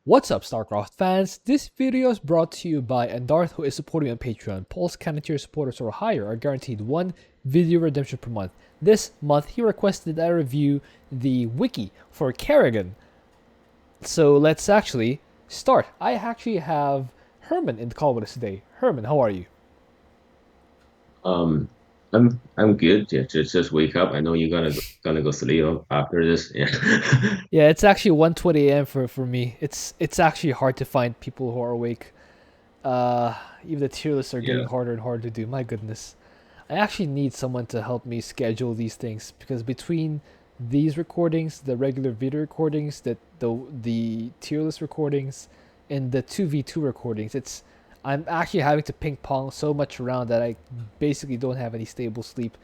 What's up, Starcraft fans? This video is brought to you by Endarthe, who is supporting on Patreon. Pulse Canon tier supporters or higher are guaranteed one video redemption per month. This month, he requested that I review the wiki for Kerrigan. So let's actually start. I actually have Herman in the call with us today. Herman, how are you? Um, I'm good. Yeah, just wake up. I know you're gonna go sleep after this. Yeah. Yeah, it's actually 1:20 a.m. for me. It's actually hard to find people who are awake. Uh, Even the tier lists are getting Yeah. harder and harder to do. My goodness. I actually need someone to help me schedule these things because between these recordings, the regular video recordings, the tier list recordings, and the 2v2 recordings, I'm actually having to ping pong so much around that I basically don't have any stable sleep.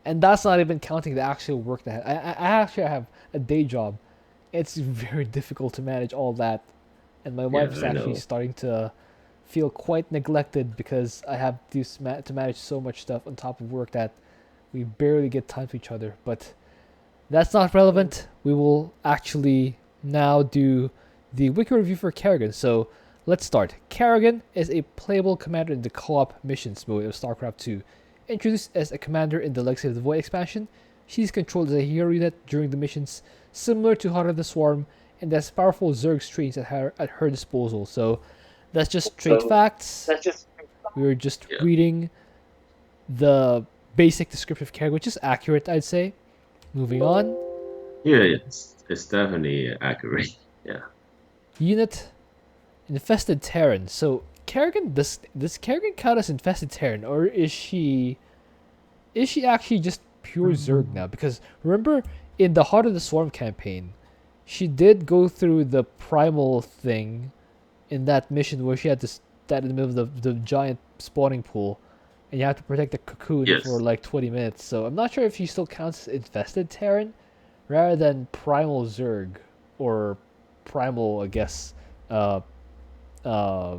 And that's not even counting the actual work that I actually have a day job. It's very difficult to manage all that, and my Yeah, wife is I actually know. starting to feel quite neglected because I have to manage so much stuff on top of work that we barely get time to each other. But that's not relevant. We will actually now do the wiki review for Kerrigan. So let's start. Kerrigan is a playable commander in the co-op missions mode of StarCraft 2. Introduced as a commander in the Legacy of the Void expansion, she's controlled as a hero unit during the missions, similar to Heart of the Swarm, and has powerful Zerg strings at her disposal. So that's just straight So facts. that's just We were just yeah, reading the basic description of Kerrigan, which is accurate, I'd say. Moving on. yeah. It's definitely accurate. Yeah. Unit Infested Terran. So Kerrigan, does Kerrigan count as infested Terran, or is she actually just pure Zerg now? Because remember in the Heart of the Swarm campaign, she did go through the primal thing in that mission where she had to stand in the middle of the giant spawning pool, and you have to protect the cocoon for Yes. like 20 minutes. So I'm not sure if she still counts as infested Terran rather than primal Zerg or primal, I guess, uh, uh,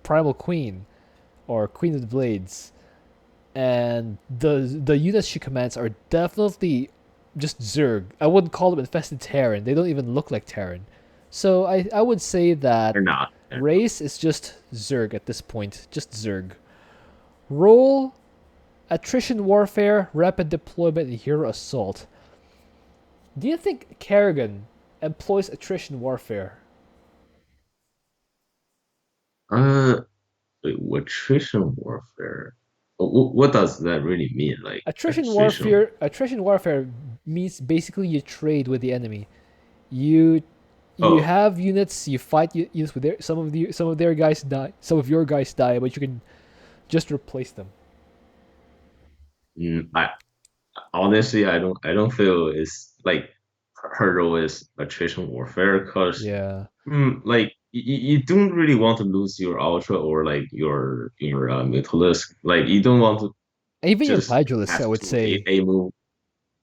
primal Queen or Queen of the Blades. And the units she commands are definitely just Zerg. I wouldn't call them infested Terran. They don't even look like Terran. So I would say that Or not. Yeah. race is just Zerg at this point. Just Zerg. Role: attrition warfare, rapid deployment, and hero assault. Do you think Kerrigan employs attrition warfare? Uh, wait, attrition warfare. What does that really mean? Like Attrition attrition? warfare attrition warfare means basically you trade with the enemy. You you Oh, have units, you fight units with some of their guys die, some of your guys die, but you can just replace them. I honestly I don't feel it's like her role is attrition warfare because Yeah. like you don't really want to lose your ultra or like your Mythalisk. Like you don't want to Even your just hydralisks, I pass would to say. a move.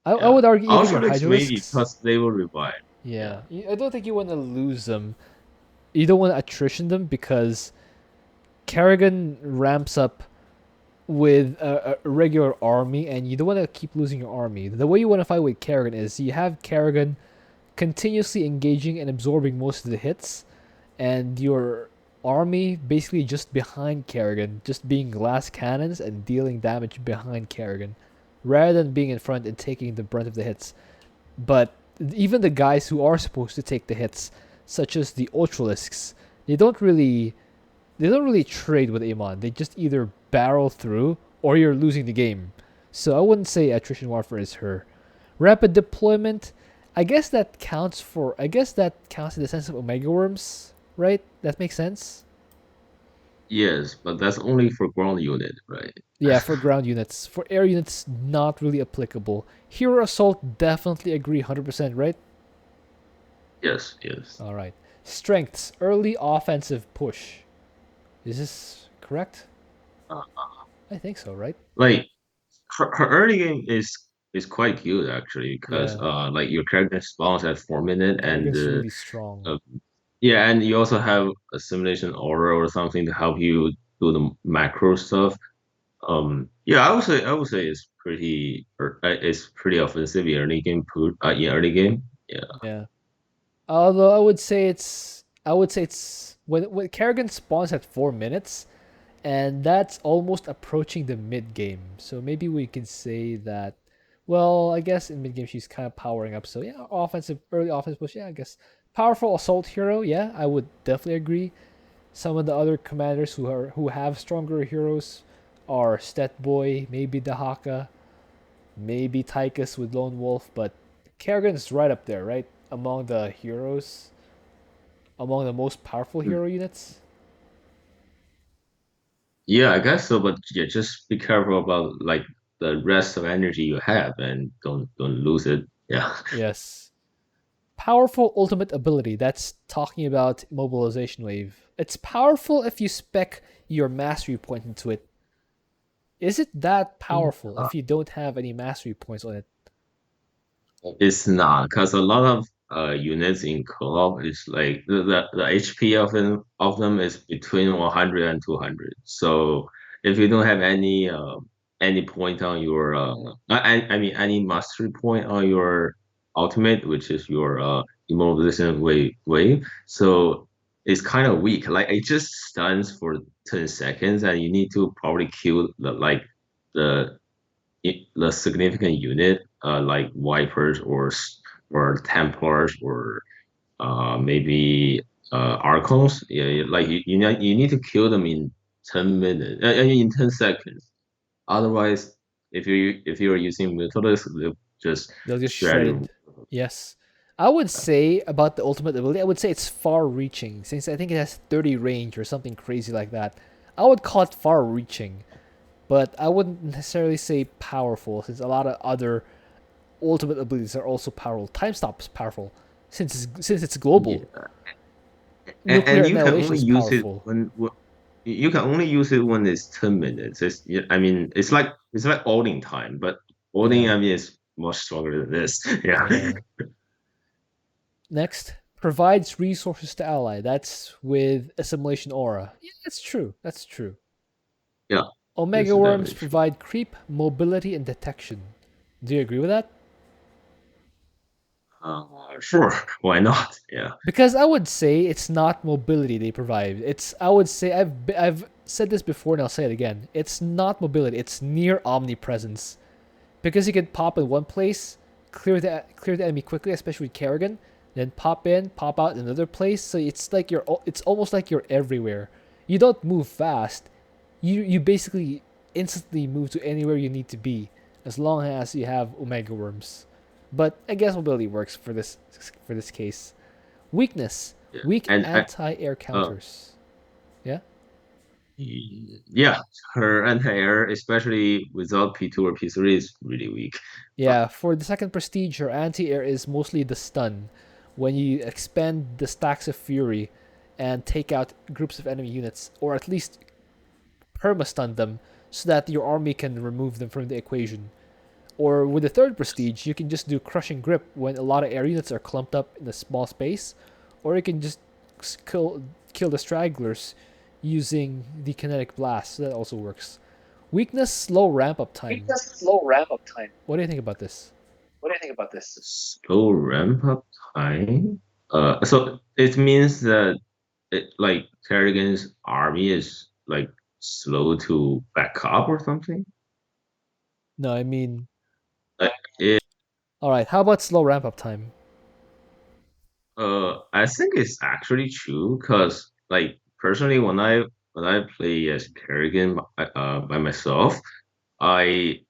I Yeah, would argue even your Ultralisk maybe hydralisks. because they will revive. Yeah. Yeah. I don't think you want to lose them. You don't want to attrition them because Kerrigan ramps up with a regular army, and you don't want to keep losing your army. The way you want to fight with Kerrigan is you have Kerrigan continuously engaging and absorbing most of the hits, and your army basically just behind Kerrigan, just being glass cannons and dealing damage behind Kerrigan, rather than being in front and taking the brunt of the hits. But even the guys who are supposed to take the hits, such as the Ultralisks, they don't really they don't really trade with Amon. They just either barrel through or you're losing the game. So I wouldn't say attrition warfare is her. Rapid deployment, I guess that counts in the sense of Omega Worms, right? That makes sense. Yes, but that's only for ground unit, right? Yeah, for ground units. For air units, not really applicable. Hero Assault, definitely agree 100%, right? Yes, yes. Alright. Strengths, early offensive push. Is this correct? Uh, I think so, right? like her early game is quite good actually because Yeah. like your character spawns at 4 minutes and Kerrigan's really strong. uh, yeah, and you also have a simulation aura or something to help you do the macro stuff. Yeah, I would say it's pretty offensive in early game. In early game, yeah, Yeah. Although I would say I would say it's when Kerrigan spawns at 4 minutes, and that's almost approaching the mid game. So maybe we can say that. Well, I guess in mid game she's kind of powering up. So yeah, offensive early offense push. Yeah, I guess powerful assault hero. Yeah, I would definitely agree. Some of the other commanders who have stronger heroes are Stet Boy, maybe Dahaka, maybe Tychus with Lone Wolf, but Kerrigan's right up there, right? Among the heroes, among the most powerful hero units. Yeah, I guess so, but yeah, just be careful about like the rest of energy you have and don't lose it. Yeah. Yes. Powerful ultimate ability. That's talking about mobilization wave. It's powerful if you spec your mastery point into it. Is it that powerful if you don't have any mastery points on it? It's not because a lot of units in co-op is like the HP of them is between 100 and 200. So if you don't have any point on your I mean any mastery point on your ultimate, which is your immobilization wave, so it's kind of weak. Like it just stuns for 10 seconds, and you need to probably kill the the significant unit, like Vipers or Templars or maybe Archons. Yeah, like you need to kill them in 10 minutes, in 10 seconds. Otherwise, if you're using Mutalisk, they'll just They'll just shred shred you. it. Yes. I would say about the ultimate ability, I would say it's far reaching, since I think it has 30 range or something crazy like that. I would call it far reaching, but I wouldn't necessarily say powerful, since a lot of other ultimate abilities are also powerful. Time Stop is powerful, since it's global. Yeah, Nuclear and you can Annihilation only is use it powerful. when you can only use it when it's 10 minutes. Yeah, I mean, it's like Odin time, but Odin, Yeah, I mean, is much stronger than this. Yeah, yeah. Next, provides resources to ally. That's with Assimilation Aura. Yeah, that's true. That's true. yeah, this Omega is Worms definitely true. provide creep, mobility, and detection. Do you agree with that? Sure, why not? Yeah, Because I would say it's not mobility they provide. It's I would say I've said this before and I'll say it again. It's not mobility. It's near omnipresence. Because you can pop in one place, clear the enemy quickly, especially with Kerrigan, then pop in, pop out in another place. So it's almost like you're everywhere. You don't move fast. You basically instantly move to anywhere you need to be, as long as you have Omega Worms. But I guess mobility works for this case. Weakness: yeah, weak and anti-air uh, counters. Yeah. yeah, her anti-air, especially without P2 or P3, is really weak. Uh, Yeah, for the second prestige, your anti-air is mostly the stun. When you expend the stacks of fury and take out groups of enemy units, or at least perma-stun them, so that your army can remove them from the equation. Or with the third prestige, you can just do crushing grip when a lot of air units are clumped up in a small space, or you can just kill the stragglers using the kinetic blast. So that also works. Weakness, slow ramp up time. Weakness, slow ramp up time. What do you think about this? What do you think about this? Slow ramp up time. So it means that like Kerrigan's army is like slow to back up or something. No, I mean, Like it, all right. How about slow ramp up time? I think it's actually true because like personally, when I play as Kerrigan by myself, I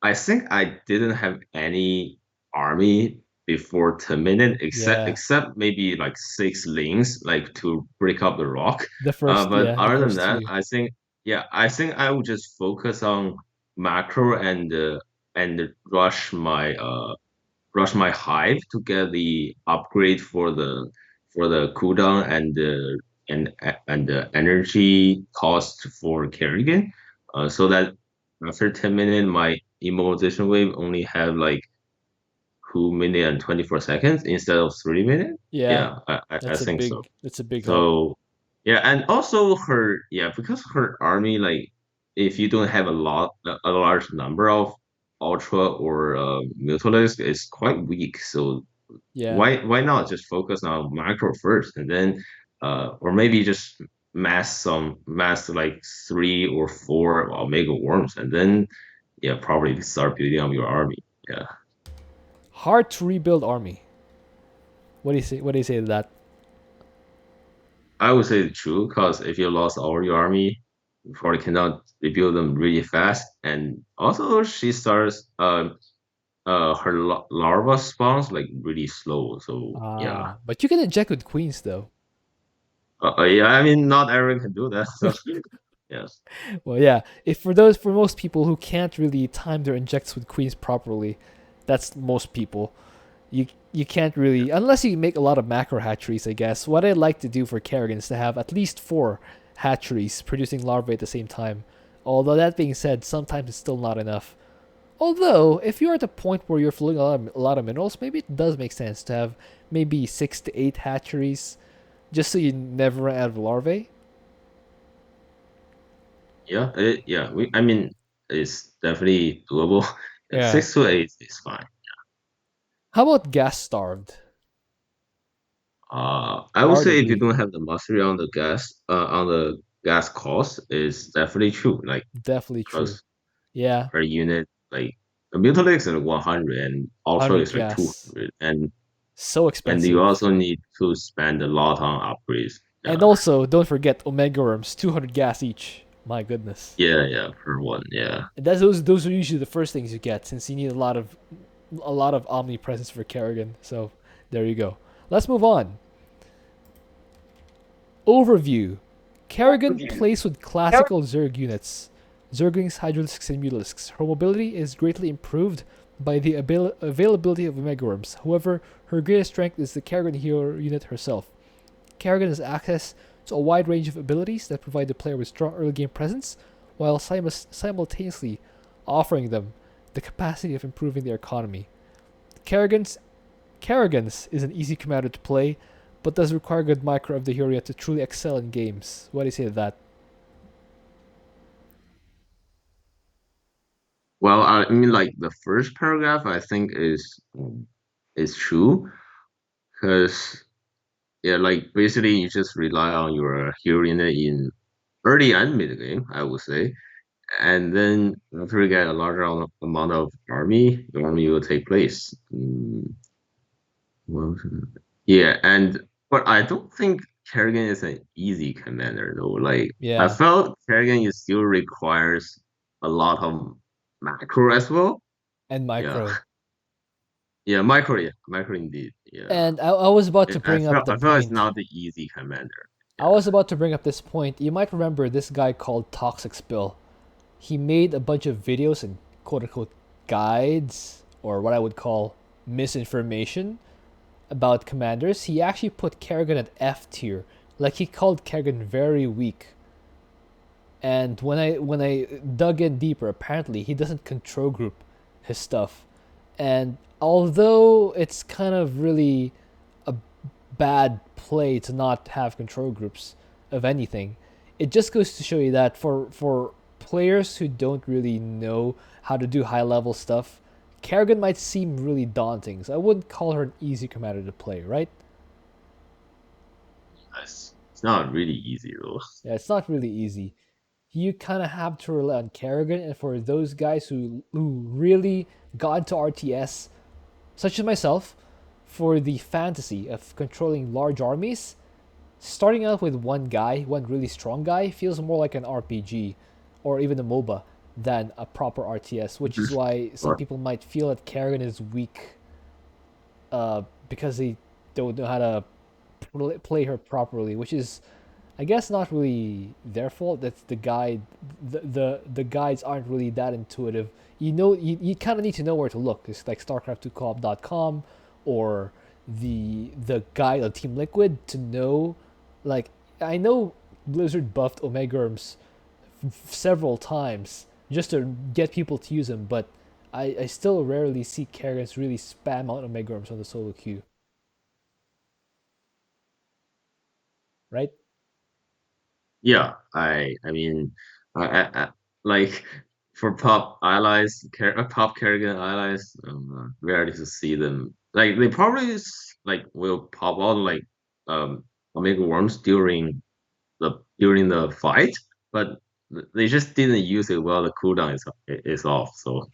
I think I didn't have any army before 10 minutes Yeah, except maybe like six links like to break up the rock. But the other than first that, few. I think I would just focus on macro and rush my hive to get the upgrade for the cooldown and the energy cost for Kerrigan, so that after 10 minutes my immobilization wave only have like 2 minutes and 24 seconds instead of 3 minutes. Yeah, Yeah, I think so. that's a big help. So yeah, and also her because her army like if you don't have a large number of ultra or mutalisks, it's quite weak. So Yeah, why not just focus on macro first and then or maybe just mass like 3 or 4 Omega worms, and then yeah, probably start building up your army. Yeah, Hard to rebuild army. What do you say? What do you say to that? I would say it's true because if you lost all your army, you probably cannot rebuild them really fast. And also, she starts her larva spawns like really slow. So yeah, But you can inject with queens though. yeah. I mean, not everyone can do that. So yes, Well, yeah. If for most people who can't really time their injects with queens properly, that's most people. You can't really unless you make a lot of macro hatcheries. I guess what I'd like to do for Kerrigan is to have at least 4 hatcheries producing larvae at the same time. Although that being said, sometimes it's still not enough. Although, if you're at a point where you're flowing a lot of minerals, maybe it does make sense to have maybe 6 to 8 hatcheries, just so you never run out of larvae. yeah. I mean, it's definitely doable. Yeah. 6 to 8 is fine. How about gas starved? I would say if you Arguably, don't have the mastery on the gas cost, is definitely true. Like, definitely true. because Yeah, per unit, like a Mutalix is like 100 and Ultra 100 is like gas. 200, So and you expensive. also need to spend a lot on upgrades. And Yeah, also, don't forget Omega Worms, 200 gas each. My goodness. yeah, per one. Yeah. And those are usually the first things you get since you need a lot of omnipresence for Kerrigan. So there you go. Let's move on. Overview. Kerrigan plays with classical Zerg units, Zerglings, Hydralisks, and Mutalisks. Her mobility is greatly improved by the availability of Megaworms. However, her greatest strength is the Kerrigan hero unit herself. Kerrigan has access to a wide range of abilities that provide the player with strong early game presence, while simultaneously offering them the capacity of improving their economy. Kerrigan's Kerrigan's is an easy commander to play, but does require good micro of the hero to truly excel in games. What do you say to that? Well, I mean, like the first paragraph, I think is true because yeah, like basically you just rely on your hero unit in early and mid game, I would say. And then after you get a larger amount of army, your army will take place. Well, yeah, and but I don't think Kerrigan is an easy commander though. Like I Yeah, felt Kerrigan is still requires a lot of macro as well. and Yeah, micro. yeah, micro indeed. Yeah, And I was about to bring up the I felt it's point. not the easy commander. I Yeah. was about to bring up this point. You might remember this guy called Toxic Spill. He made a bunch of videos and quote unquote guides, or what I would call misinformation about commanders. He actually put Kerrigan at F tier. Like he called Kerrigan very weak. And when I dug in deeper, apparently he doesn't control group his stuff. And although it's kind of really a bad play to not have control groups of anything, it just goes to show you that for players who don't really know how to do high level stuff, Kerrigan might seem really daunting. So I wouldn't call her an easy commander to play, right? It's not really easy though. Yeah, it's not really easy. You kind of have to rely on Kerrigan, and for those guys who really got into RTS, such as myself, for the fantasy of controlling large armies, starting out with one guy, one really strong guy, feels more like an RPG or even a MOBA than a proper RTS, which is why some Or people might feel that Kerrigan is weak because they don't know how to play her properly, which is, I guess, not really their fault. That's the guide. The guides aren't really that intuitive. You kind of need to know where to look. It's like StarCraft2co-op.com or the guide of Team Liquid to know. Like I know Blizzard buffed Omegarms several times just to get people to use them, but I still rarely see Kerrigans really spam out Omegarms on the solo queue, right? yeah, I mean, I like for pop allies, pop Kerrigan allies, rarely to see them. Like they probably like will pop out like um Omega Worms during the fight, but they just didn't use it while the cooldown is off. So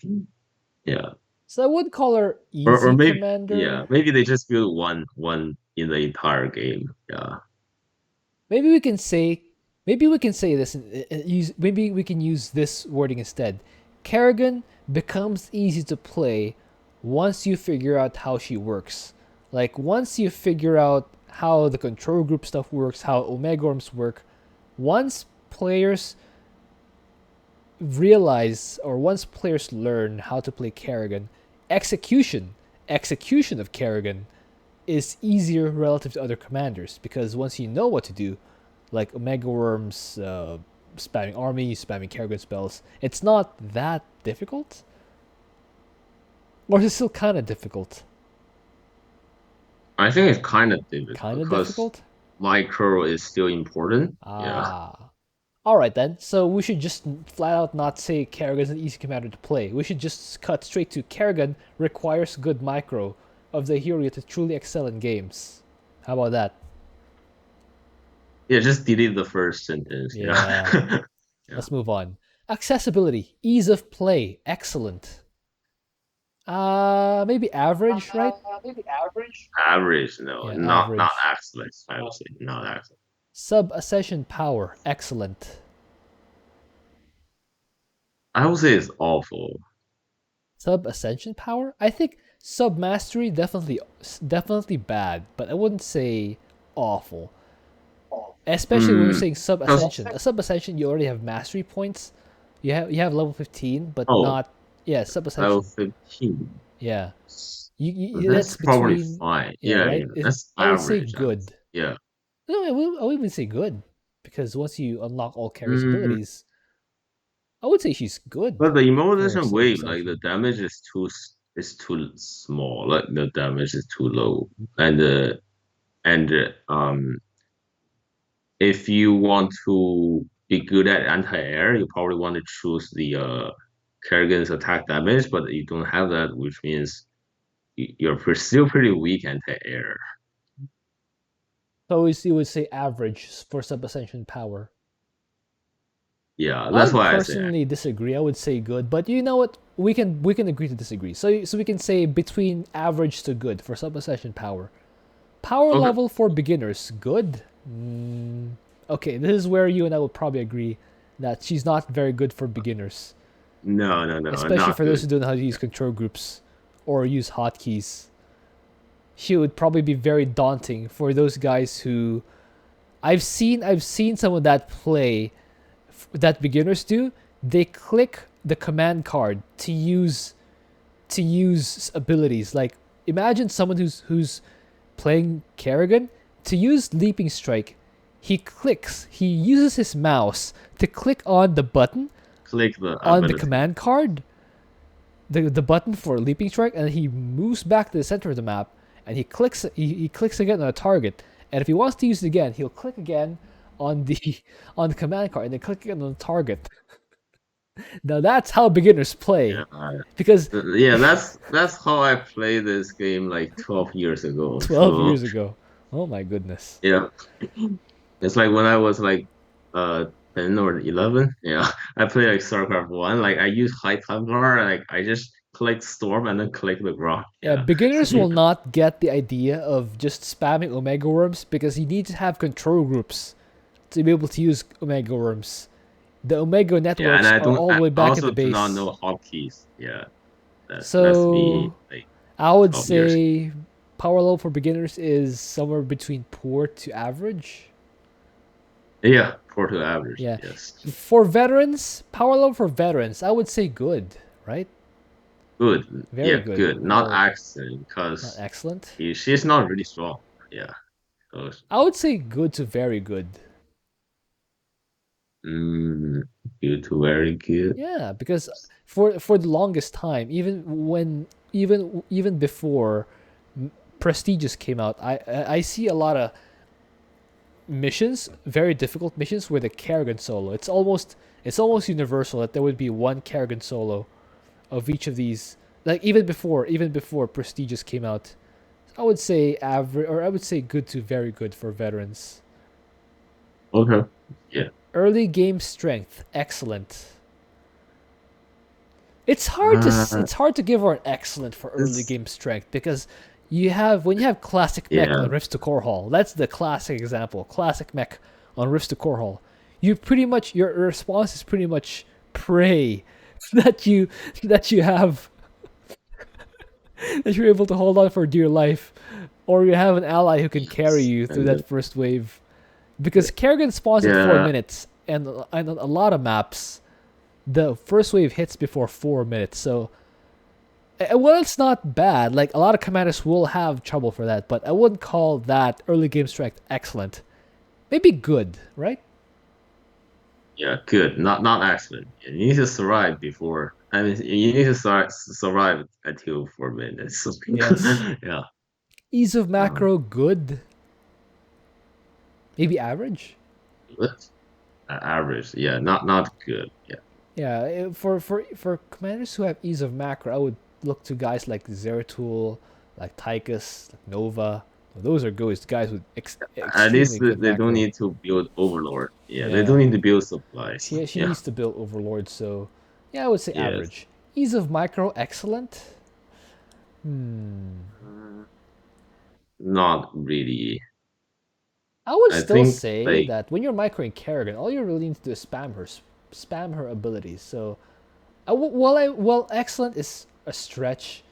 yeah, So I wouldn't call her or easy maybe yeah, commander. maybe they just build one in the entire game. Yeah, Maybe we can say, maybe we can say this and use. Maybe we can use this wording instead. Kerrigan becomes easy to play once you figure out how she works. Like once you figure out how the control group stuff works, how Omegorms work. Once players realize, or once players learn how to play Kerrigan, execution execution of Kerrigan is easier relative to other commanders because once you know what to do, like Omega Worms, spamming army, spamming Kerrigan spells, it's not that difficult. Or is it still kind of difficult? I think it's kind of difficult Kind of because difficult? micro is still important. Yeah. Ah. Alright then, so we should just flat out not say Kerrigan's an easy commander to play. We should just cut straight to Kerrigan requires good micro of the hero to truly excel in games. How about that? Yeah, just delete the first sentence. Yeah. Yeah. Yeah. Let's move on. Accessibility, ease of play, excellent. Maybe average, right? Maybe average. Average, no, Yeah, not average. excellent. I would say not excellent. Sub ascension power, excellent. I would say it's awful. Sub ascension power? I think sub mastery definitely bad, but I wouldn't say awful. Especially when you're saying sub ascension. A sub ascension you already have mastery points. You have level 15, but Oh, not sub level ascension. 15. Yeah. That's That's probably between fine. yeah, Yeah, right? yeah, that's I would say average. I would good. say. Yeah. No, I would even say good. Because once you unlock all Carrie's Mm, abilities, I would say she's good but the for immobilization sub wave, like the ascension. damage is too small. Like the damage is too low, and if you want to be good at anti-air, you probably want to choose the Kerrigan's attack damage, but you don't have that, which means still pretty weak anti-air. So you would say average for sub ascension power. Yeah, I that's would why I say personally disagree. I would say good, but you know what? We can agree to disagree. So we can say between average to good for sub ascension power. Power okay. level for beginners, good. Mm, okay, this is where you and I will probably agree that she's not very good for beginners, No, no, no, especially not for those good. who don't know how to use control groups or use hotkeys. She would probably be very daunting for those guys who I've seen some of that play that beginners do. They click the command card to use abilities. Like imagine someone who's playing Kerrigan to use leaping strike. He uses his mouse to click on the button Click the on the ability. command card, the button for leaping strike, and he moves back to the center of the map and he clicks again on a target. And if he wants to use it again, he'll click again on the on the command card and then click again on the target. Now that's how beginners Yeah, play. Because yeah, that's how I played this game like 12 years ago. 12 So years ago. Oh my goodness. yeah, it's like when I was like 10 or 11. Yeah, I played like Starcraft 1. Like I use High Templar, like I just click Storm and then click the Grok. Yeah, Yeah. beginners will not get the idea of just spamming Omega Worms because you need to have control groups to be able to use Omega Worms. The Omega Yeah, and networks are all the I way back in also the do not base. know hotkeys. Yeah, that's me So like I would 12 years ago. say power level for beginners is somewhere between poor to average. Yeah, 4 to average. Yeah. Yes. For veterans, power level for veterans, I would say good, right? Good. Very Yeah, good. good. Not Well, excellent not because excellent. she's not really strong. Yeah. So, I would say good to very good. mm, good to very good. Yeah, because for the longest time, even before Prestigious came out, I see a lot of missions, very difficult missions with a Kerrigan solo. It's almost universal that there would be one Kerrigan solo of each of these. Like even before Prestigious came out, I would say average, or I would say good to very good for veterans. Okay. Yeah. Early game strength, excellent. Uh, It's hard to give her an excellent for early it's game strength because when you have classic mech yeah. on Rifts to Core Hall, that's the classic example. Classic mech on Rifts to Core Hall. You pretty much your response is pretty much pray that you have that you're able to hold on for dear life, or you have an ally who can carry Yes. you through And that first wave. Because Kerrigan spawns at yeah. 4 minutes, and on a lot of maps, the first wave hits before 4 minutes. So, well, it's not bad. Like a lot of commanders will have trouble for that, but I wouldn't call that early game strength excellent. Maybe good, right? Yeah, good. Not excellent. You need to survive before. I mean, you need to survive until 4 minutes. Yes. Yeah. Ease of Uh, macro, good. Maybe average. good. Average. Yeah. Not good. Yeah. Yeah, for commanders who have ease of macro, I would look to guys like Zeratul, like Tychus, like Nova. Those are good guys with At extremely least good they don't macro. need to build Overlord. Yeah. They don't Yeah, need to build supplies. she Yeah. needs to build Overlord, so yeah, I would say Yes. average. Ease of micro, excellent. Hmm. Uh, Not really. I would I still think say like that when you're microing Kerrigan, all you really need to do is spam her abilities. So, while excellent is a stretch,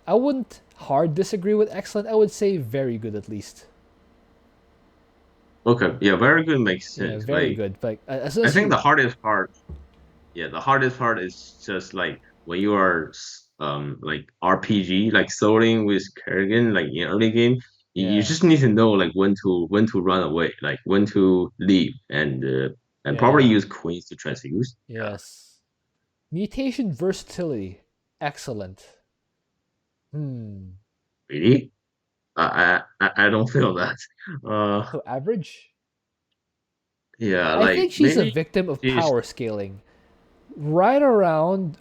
I wouldn't hard disagree with excellent. I would say very good at least. okay. Yeah. Very good makes Yeah, sense. very Like good. Like as soon I as think the you, hardest part. Yeah, the hardest part is just like when you are like RPG like soloing with Kerrigan like in early game, you yeah, just need to know like when to run away, like when to leave, and probably yeah, use queens to transfuse. Yeah, yes. Mutation versatility, excellent. Hmm. really? I don't feel that. Uh, So average. yeah, I like think she's a maybe victim of she's power scaling. Right around,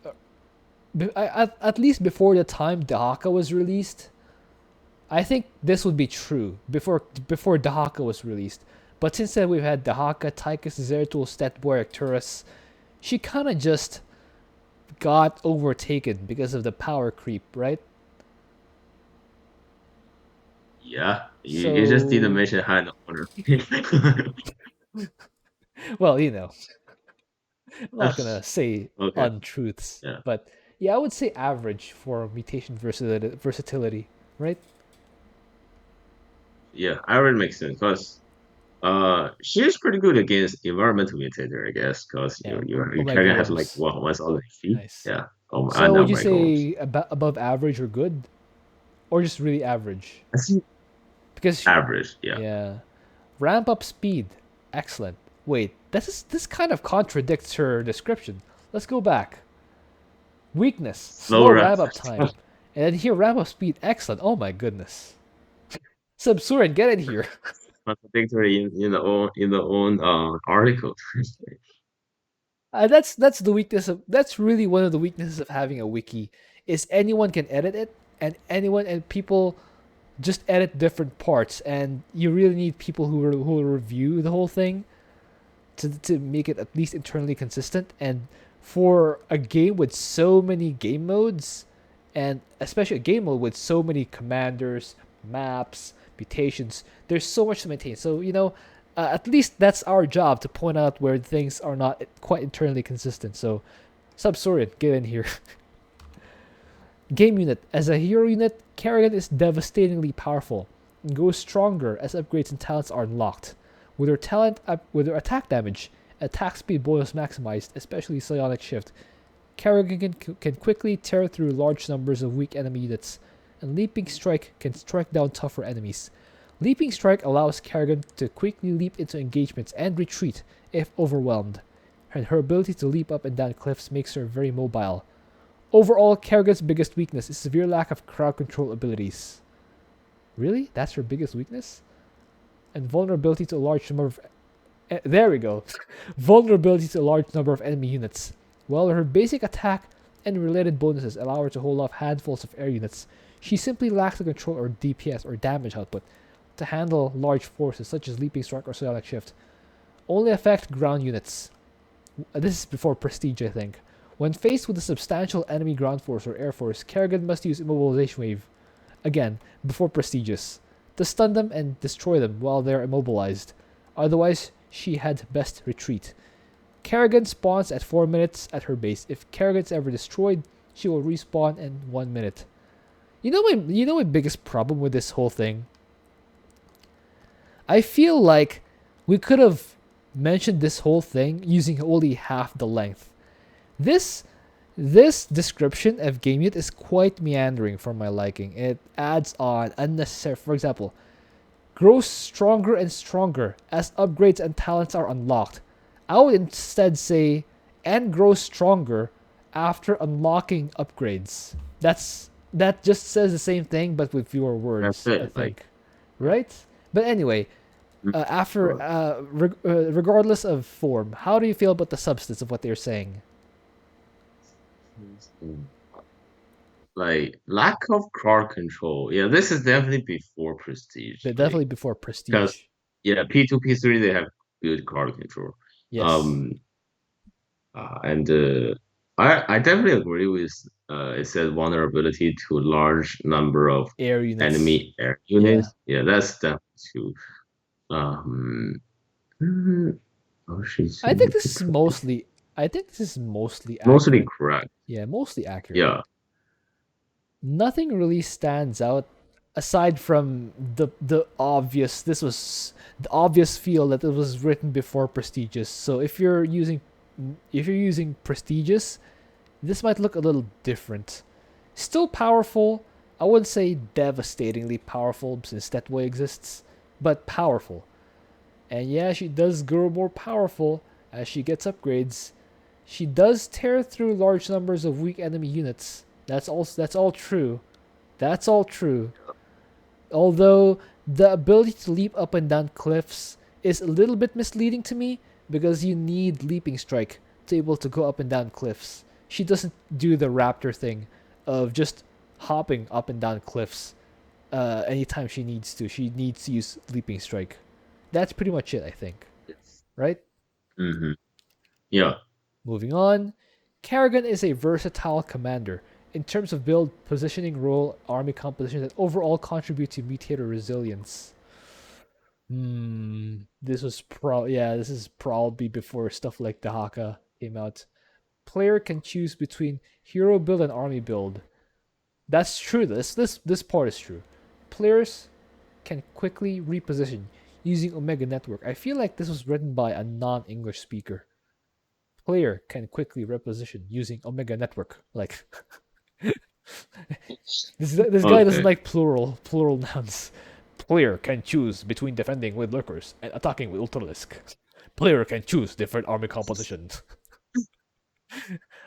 at least before the time Dahaka was released, I think this would be true before Dahaka was released. But since then we've had Dahaka, Tychus, Zeratul, Stetboy, Arcturus, she kind of just got overtaken because of the power creep, right? yeah. You just didn't So, mention high order. well, I'm not gonna say Okay. untruths, Yeah. but yeah, I would say average for mutation versatility, right? Yeah, I would make sense because she's pretty good against environmental mutator, I guess, because Yeah, your Omega character has like Worms, 1,000 HP. nice. Yeah. So And would you Omega Worms. say above average or good, or just really average? I think Because average. Yeah. yeah, ramp up speed, excellent. Wait, this kind of contradicts her description. Let's go back. Weakness, Slow slow run. ramp up time, and then here ramp up speed, excellent. Oh my goodness, Subsurin, get in here. Contradictory in the own article. That's the weakness of that's really one of the weaknesses of having a wiki is anyone can edit it and people just edit different parts and you really need people who will review the whole thing to make it at least internally consistent and for a game with so many game modes and especially a game mode with so many commanders, maps, mutations, there's so much to maintain. So, at least that's our job to point out where things are not quite internally consistent. So, Subsorian, get in here. Game unit. As a hero unit, Kerrigan is devastatingly powerful and grows stronger as upgrades and talents are unlocked. With her attack damage, attack speed bonus maximized, especially Psionic Shift, Kerrigan can quickly tear through large numbers of weak enemy units, and Leaping Strike can strike down tougher enemies. Leaping Strike allows Kerrigan to quickly leap into engagements and retreat if overwhelmed, and her ability to leap up and down cliffs makes her very mobile. Overall, Kerrigan's biggest weakness is severe lack of crowd control abilities. Really? That's her biggest weakness? And vulnerability to a large number of... there we go. Vulnerability to a large number of enemy units. While her basic attack and related bonuses allow her to hold off handfuls of air units, She simply lacks the control or DPS or damage output to handle large forces such as Leaping Strike or Psionic Shift. Only affect ground units. This is before Prestige, I think. When faced with a substantial enemy ground force or air force, Kerrigan must use Immobilization Wave, again, before Prestigious, to stun them and destroy them while they are immobilized. Otherwise, she had best retreat. Kerrigan spawns at 4 minutes at her base. If Kerrigan's ever destroyed, she will respawn in 1 minute. You know my biggest problem with this whole thing? I feel like we could have mentioned this whole thing using only half the length. This description of game unit is quite meandering for my liking. It adds on unnecessary. For example, grows stronger and stronger as upgrades and talents are unlocked. I would instead say, and grows stronger after unlocking upgrades. That just says the same thing, but with fewer words. That's it, I think, right? But anyway, regardless of form, how do you feel about the substance of what they're saying? Like lack of crowd control. Yeah, this is definitely before Prestige. But definitely before Prestige. Because P2, P3 they have good crowd control. Yes. And I definitely agree with it says vulnerability to large number of Air units. enemy air units. Yeah, that's definitely true. I think this is mostly accurate. Mostly correct. Yeah, mostly accurate. Yeah. Nothing really stands out aside from the obvious. This was the obvious feel that it was written before Prestigious. So if you're using Prestigious, this might look a little different. Still powerful. I wouldn't say devastatingly powerful since that way exists, but powerful. And yeah, she does grow more powerful as she gets upgrades. She does tear through large numbers of weak enemy units. That's all true. That's all true. Although the ability to leap up and down cliffs is a little bit misleading to me because you need Leaping Strike to be able to go up and down cliffs. She doesn't do the raptor thing of just hopping up and down cliffs anytime she needs to. She needs to use Leaping Strike. That's pretty much it, I think. Right? Mm-hmm. Yeah. Moving on. Kerrigan is a versatile commander in terms of build, positioning, role, army composition that overall contribute to mutator resilience. This is probably before stuff like the Haka came out. Player can choose between hero build and army build. That's true. This part is true. Players can quickly reposition using Omega Network. I feel like this was written by a non-English speaker. Player can quickly reposition using Omega Network. Like this guy doesn't like plural nouns. Player can choose between defending with lurkers and attacking with Ultralisk. Player can choose different army compositions.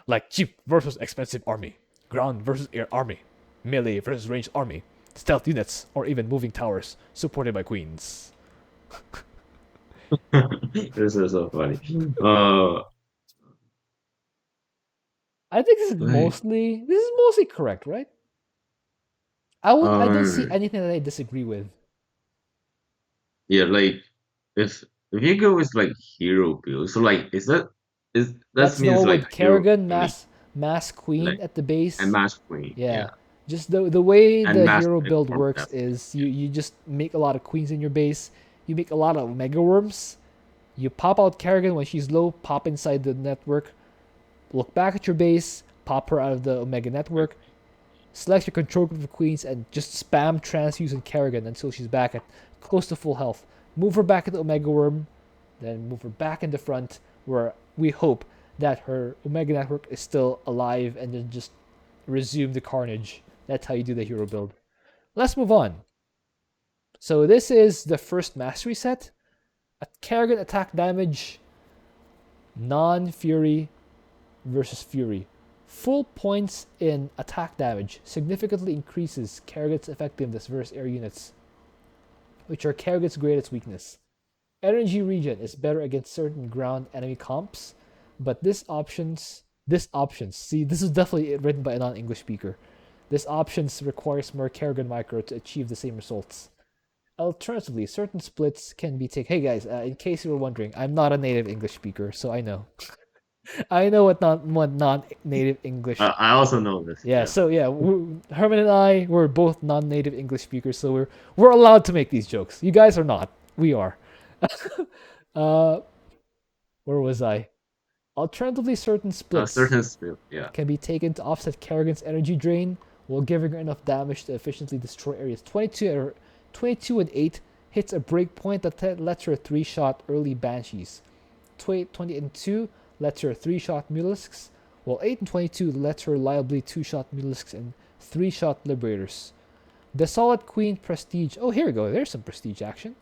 Like cheap versus expensive army, ground versus air army, melee versus ranged army, stealth units, or even moving towers supported by queens. This is so funny. I think this is mostly correct, right? I don't see anything that I disagree with. Yeah, like if you go with like hero build, so like That's means like with Kerrigan, mass queen like, at the base and mass queen. Yeah. Just the way And the mass hero queen build for works death. is you just make a lot of queens in your base. You make a lot of mega worms. You pop out Kerrigan when she's low, pop inside the network, look back at your base, pop her out of the Omega network, select your control group of queens, and just spam transfuse and Kerrigan until she's back at close to full health. Move her back into Omega Worm, then move her back in the front, where we hope that her Omega network is still alive, and then just resume the carnage. That's how you do the hero build. Let's move on. So this is the first mastery set. A Kerrigan attack damage, non-Fury versus Fury. Full points in attack damage significantly increases Kerrigan's effectiveness versus air units, which are Kerrigan's greatest weakness. Energy regen is better against certain ground enemy comps, but this options, see, this is definitely written by a non-English speaker. This option requires more Kerrigan micro to achieve the same results. Alternatively, certain splits can be taken. Hey guys, in case you were wondering, I'm not a native English speaker, so I know. I know what non-native English. I also know this. Yeah, so yeah, Herman and I were both non-native English speakers, so we're allowed to make these jokes. You guys are not. We are. uh, where was I? Alternatively, certain splits Certain skill. Yeah. can be taken to offset Kerrigan's energy drain while giving her enough damage to efficiently destroy areas. 22 and 8 hits a breakpoint that lets her 3-shot early Banshees. 20 and 2 lets her 3-shot Mulisks, while 8 and 22 lets her reliably 2-shot Mulisks and 3-shot Liberators. The Solid Queen Prestige, oh here we go, there's some Prestige action,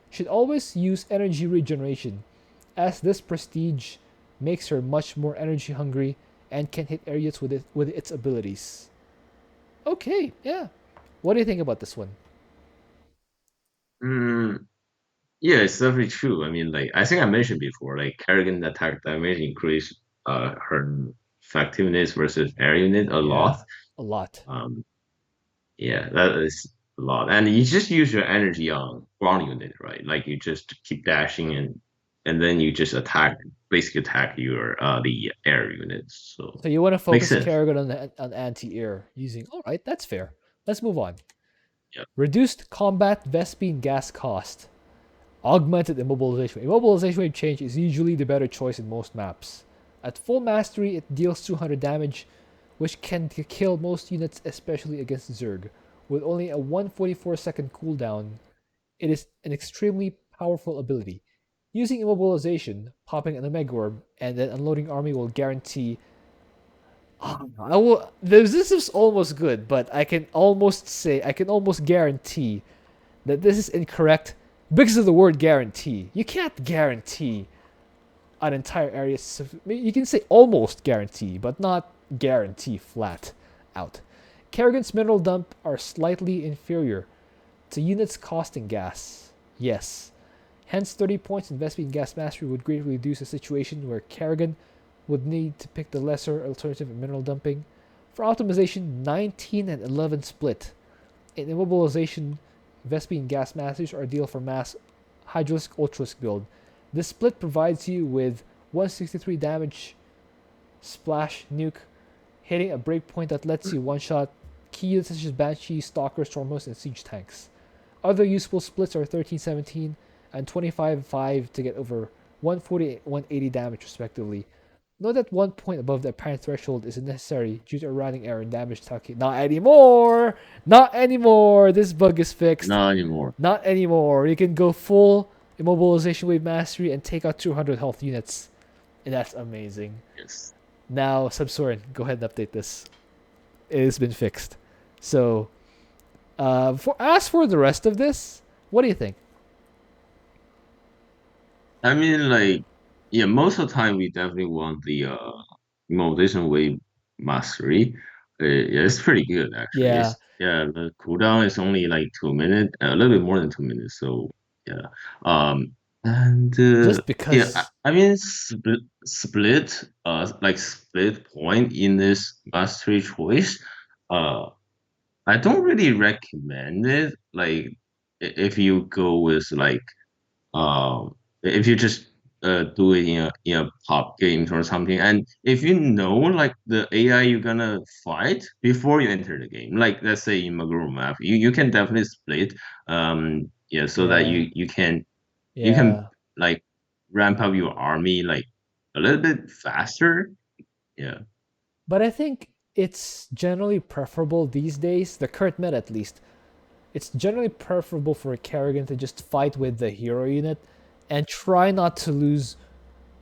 should always use energy regeneration, as this Prestige makes her much more energy hungry and can hit areas with its abilities. Okay, yeah. What do you think about this one? Yeah, it's definitely true. I mean, like I think I mentioned before, like Kerrigan attack damage increase her effectiveness versus air unit a lot. A lot. Yeah, that is a lot. And you just use your energy on ground unit, right? Like you just keep dashing and then you just basically attack your the air units. So you want to makes focus sense. Kerrigan on anti-air using. All right, that's fair. Let's move on. Yep. Reduced combat Vespene gas cost. Augmented immobilization. Immobilization wave change is usually the better choice in most maps. At full mastery, it deals 200 damage, which can kill most units, especially against Zerg. With only a 144-second cooldown, it is an extremely powerful ability. Using immobilization, popping an Omega Orb, and then unloading army will guarantee. This is almost good, but I can almost guarantee that this is incorrect because of the word guarantee. You can't guarantee an entire area. You can say almost guarantee, but not guarantee flat out. Kerrigan's mineral dump are slightly inferior to units costing gas. Yes. Hence, 30 points in Vespene gas mastery would greatly reduce a situation where Kerrigan would need to pick the lesser alternative in mineral dumping. For optimization, 19 and 11 split. In immobilization, Vespene gas masters are ideal for mass Hydralisk Ultralisk build. This split provides you with 163 damage splash nuke, hitting a breakpoint that lets you one-shot key units such as Banshee, Stalker, Stormhost, and Siege tanks. Other useful splits are 13-17 and 25-5 to get over 140 180 damage respectively. Note that 1 point above the apparent threshold is necessary due to a rounding error in damage calculation. Not anymore! Not anymore! This bug is fixed. Not anymore. Not anymore. You can go full immobilization wave mastery and take out 200 health units. And that's amazing. Yes. Now, Subsorin, go ahead and update this. It has been fixed. So, as for the rest of this, what do you think? I mean, like, yeah, most of the time we definitely want the immobilization wave mastery. Yeah, it's pretty good actually. Yeah. The cooldown is only like 2 minutes, a little bit more than 2 minutes. So yeah, and Just because. yeah, I mean split point in this mastery choice. I don't really recommend it. Like if you go with like if you just do it in a pop games or something, and if you know like the AI you're gonna fight before you enter the game, like let's say in Maguro map, you can definitely split, so that you can like ramp up your army like a little bit faster, yeah. But I think it's generally preferable these days, the current meta at least. It's generally preferable for a Kerrigan to just fight with the hero unit and try not to lose.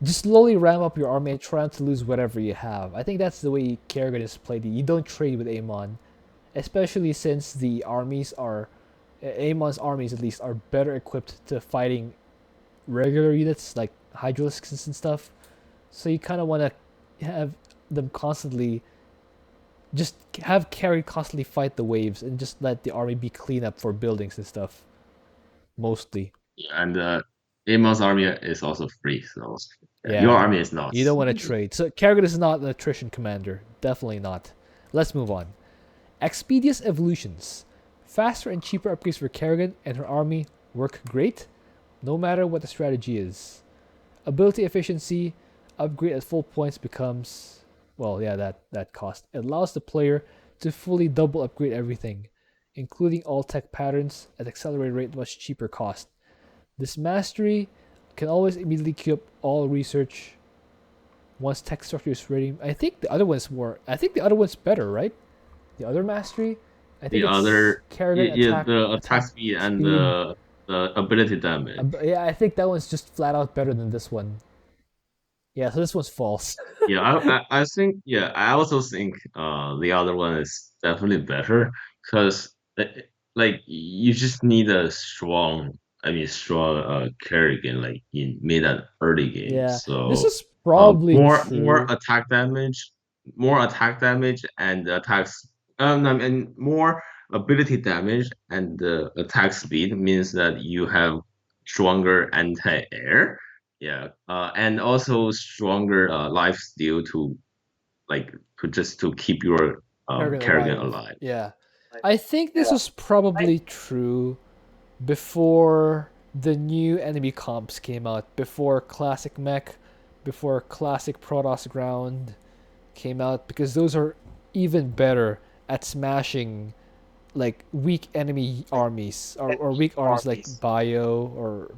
Just slowly ramp up your army and try not to lose whatever you have. I think that's the way Kerrigan is played. You don't trade with Amon, especially since the armies are, Amon's armies at least, are better equipped to fighting regular units like Hydralisks and stuff. So you kind of want to have them constantly, just have Kerry constantly fight the waves and just let the army be clean up for buildings and stuff. Mostly. Yeah, and Amon's army is also free, so Yeah, your army is not. You don't want to trade. So Kerrigan is not an attrition commander. Definitely not. Let's move on. Expeditious evolutions. Faster and cheaper upgrades for Kerrigan and her army work great, no matter what the strategy is. Ability efficiency, upgrade at full points becomes, well, yeah, that cost. It allows the player to fully double upgrade everything, including all tech patterns at accelerated rate much cheaper cost. This mastery can always immediately queue up all research once tech structure is ready. I think the other one's more. I think the other one's better, right? The other mastery. I think The it's other, Kerrigan yeah, the attack attack speed and speed. the ability damage. Yeah, I think that one's just flat out better than this one. Yeah, so this one's false. Yeah, I think, yeah, I also think the other one is definitely better because like you just need a strong, I mean strong Kerrigan like in mid and early game. Yeah, this So is probably more true. attack damage, and attacks I mean more ability damage and attack speed means that you have stronger anti-air, yeah, and also stronger life steal to like to keep your Kerrigan Kerrigan alive. alive. Yeah, Like, I think this yeah, was probably true before the new enemy comps came out. Before Classic Mech, before Classic Protoss Ground came out, because those are even better at smashing like weak enemy armies or weak armies like armies. bio or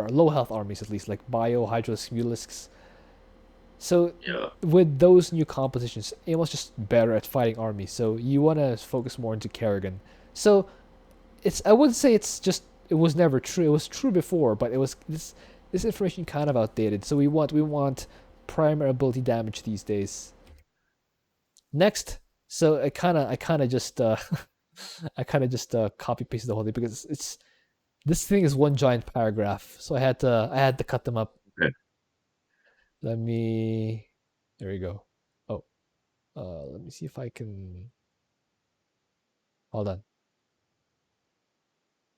low health armies at least like bio Hydralisks Mulisks. So Yeah, with those new compositions, it was just better at fighting armies. So you want to focus more into Kerrigan. So it's I wouldn't say it's just it was never true. It was true before, but it was this information kind of outdated. So we want primary ability damage these days. Next, so I kind of just I kind of just copy pasted the whole thing because it's this thing is one giant paragraph. So I had to cut them up. okay. Let me there we go. Oh, let me see if I can hold on.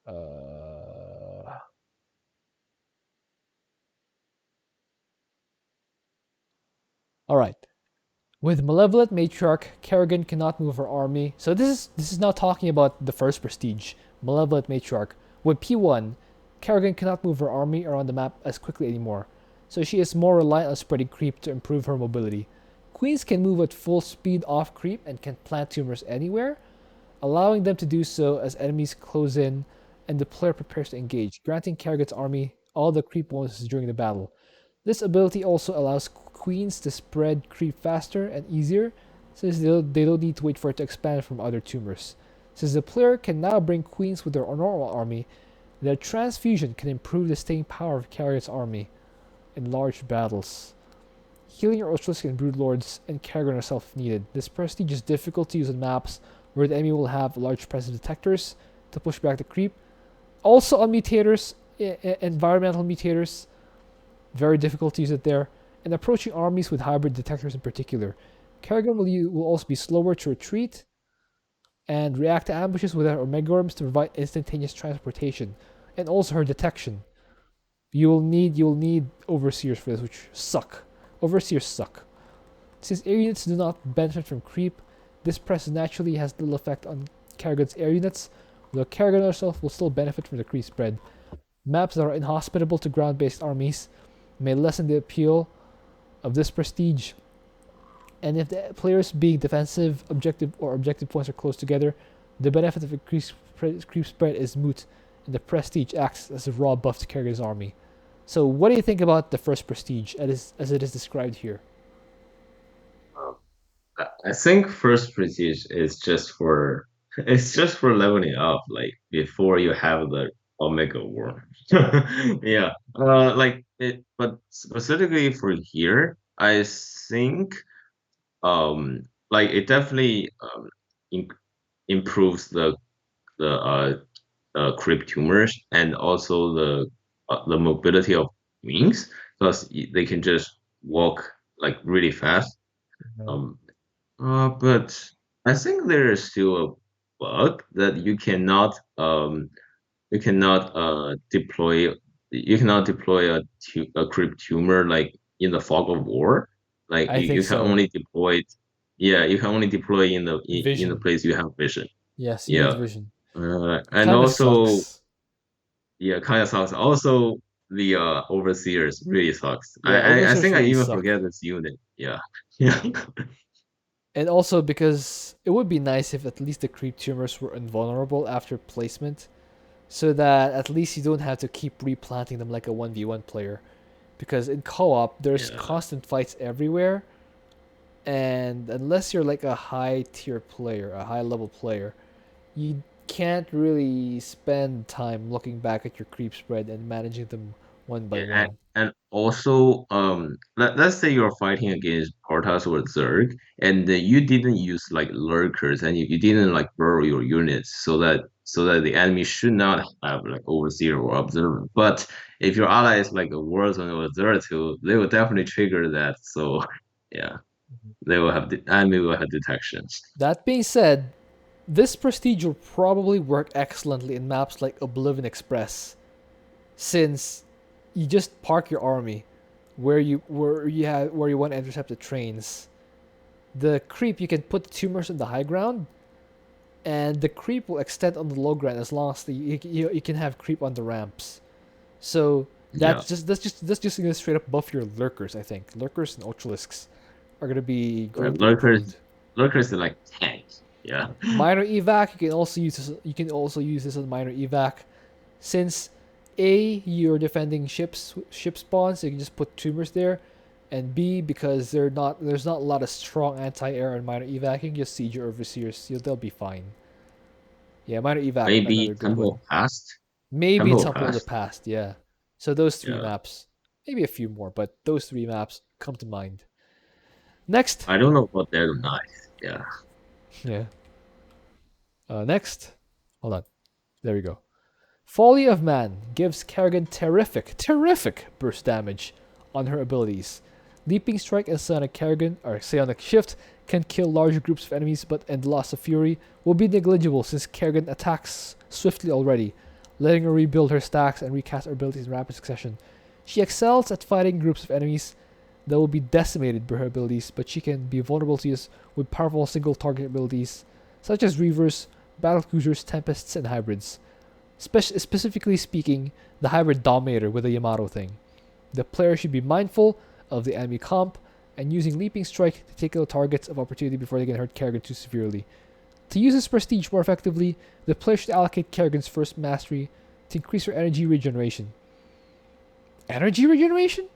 Uh, all right. With Malevolent Matriarch, Kerrigan cannot move her army. So this is now talking about the first prestige, Malevolent Matriarch. With P1, Kerrigan cannot move her army around the map as quickly anymore, so she is more reliant on spreading creep to improve her mobility. Queens can move at full speed off creep and can plant tumors anywhere, allowing them to do so as enemies close in and the player prepares to engage, granting Kerrigan's army all the creep bonuses during the battle. This ability also allows queens to spread creep faster and easier, since they don't need to wait for it to expand from other tumors. Since the player can now bring queens with their normal army, their transfusion can improve the staying power of Kerrigan's army in large battles. Healing your Ultralisk and Broodlords and Kerrigan herself if needed. This prestige is difficult to use on maps where the enemy will have large presence detectors to push back the creep. Also on mutators, environmental mutators, very difficult to use it there. And approaching armies with hybrid detectors in particular. Kerrigan will also be slower to retreat and react to ambushes with her Omega Worms to provide instantaneous transportation, and also her detection. You will need overseers for this, which suck. Overseers suck. Since air units do not benefit from creep, this press naturally has little effect on Kerrigan's air units, though Kerrigan herself will still benefit from the creep spread. Maps that are inhospitable to ground-based armies may lessen the appeal of this prestige, and if the players being defensive, objective points are close together, the benefit of increased creep spread is moot, and the prestige acts as a raw buff to Kerrigan's army. So, what do you think about the first prestige as it is described here? Um, I think first prestige is just for it's just for leveling up, like before you have the Omega Worm. Yeah, like it, but specifically for here, I think like it definitely in, improves the creep tumors and also the mobility of wings because they can just walk like really fast. No. Um, but I think there is still a bug that deploy you cannot deploy a creep tumor like in the fog of war. Like I think you can so. only deploy it Yeah, you can only deploy in the Vision. place you have vision. Yes, you need Yeah. vision. And Kind of also, sucks. yeah, kind of sucks. Also, the overseers really sucks. Yeah, I overseers think I really even suck. forget this unit. Yeah. Yeah. And also because it would be nice if at least the creep tumors were invulnerable after placement, so that at least you don't have to keep replanting them like a 1v1 player. Because in co-op, there's Yeah. constant fights everywhere, and unless you're like a high tier player, a high level player, you can't really spend time looking back at your creep spread and managing them one by Yeah, and, one. and also, let's say you're fighting against Portas or Zerg, and you didn't use like lurkers, and you didn't like burrow your units, so that the enemy should not have like overseer or observer. But if your ally is like a Warzone or a Zerg, they will definitely trigger that. So, yeah, they will have the enemy will have detections. That being said, this prestige will probably work excellently in maps like Oblivion Express, since you just park your army where you want to intercept the trains. The creep, you can put the tumors in the high ground, and the creep will extend on the low ground as long as you can have creep on the ramps. So Yeah, that's just gonna straight up buff your lurkers. I think lurkers and ultralisks are gonna be right, greatly lurkers improved. lurkers are like tanks. Yeah, Minor evac, you can also use this. You can also use this as minor evac, since A, you're defending ship spawns, so you can just put tumors there, and B, because there's not a lot of strong anti-air and minor evac, you can just siege your overseers. They'll be fine. Yeah, minor evac, maybe another good Temple one. Past. Maybe Temple Temple of the Past. Past. Yeah. So those three Yeah. maps, maybe a few more, but those three maps come to mind. Next. I don't know about that or not. Yeah. Yeah. Next. Hold on. There we go. Folly of Man gives Kerrigan terrific burst damage on her abilities. Leaping Strike and Psionic Shift can kill larger groups of enemies, but and Loss of Fury will be negligible since Kerrigan attacks swiftly already, letting her rebuild her stacks and recast her abilities in rapid succession. She excels at fighting groups of enemies that will be decimated by her abilities, but she can be vulnerable to use with powerful single target abilities, such as Reavers, Battlecruisers, Tempests, and Hybrids. Specifically speaking, the hybrid Dominator with the Yamato thing. The player should be mindful of the enemy comp and using Leaping Strike to take out targets of opportunity before they can hurt Kerrigan too severely. To use this prestige more effectively, the player should allocate Kerrigan's first mastery to increase her energy regeneration. Energy regeneration?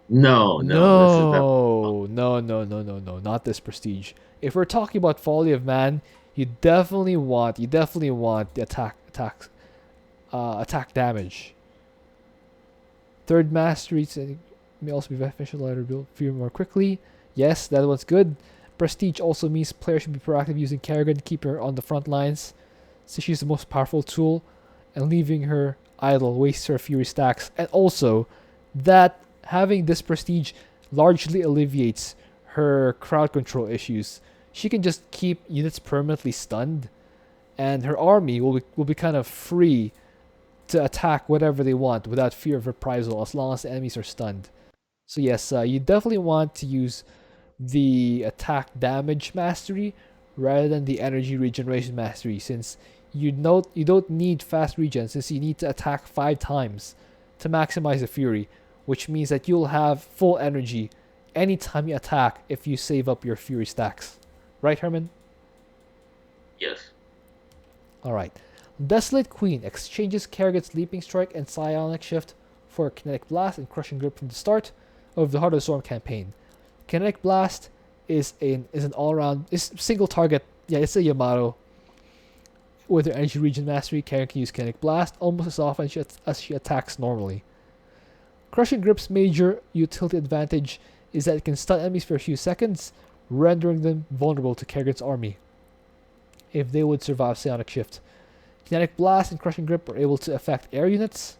No, no, this is that. No, not this prestige. If we're talking about Folly of Man, you definitely want the attack damage. Third mastery may also be beneficial to build fear more quickly. Yes, that one's good. Prestige also means players should be proactive using Kerrigan to keep her on the front lines, since she's the most powerful tool, and leaving her idle wastes her fury stacks. And also, that having this prestige largely alleviates her crowd control issues. She can just keep units permanently stunned, and her army will be kind of free to attack whatever they want without fear of reprisal as long as the enemies are stunned. So yes, you definitely want to use the attack damage mastery rather than the energy regeneration mastery, since you don't need fast regen, since you need to attack 5 times to maximize the fury, which means that you'll have full energy anytime you attack if you save up your fury stacks. Right, Herman? Yes. Alright. Desolate Queen exchanges Kerrigan's Leaping Strike and Psionic Shift for Kinetic Blast and Crushing Grip from the start of the Heart of the Storm campaign. Kinetic Blast is an all around single target. Yeah, it's a Yamato. With her energy regen mastery, Kerrigan can use Kinetic Blast almost as often as she attacks normally. Crushing Grip's major utility advantage is that it can stun enemies for a few seconds, rendering them vulnerable to Kerrigan's army if they would survive Psionic Shift. Kinetic Blast and Crushing Grip are able to affect air units.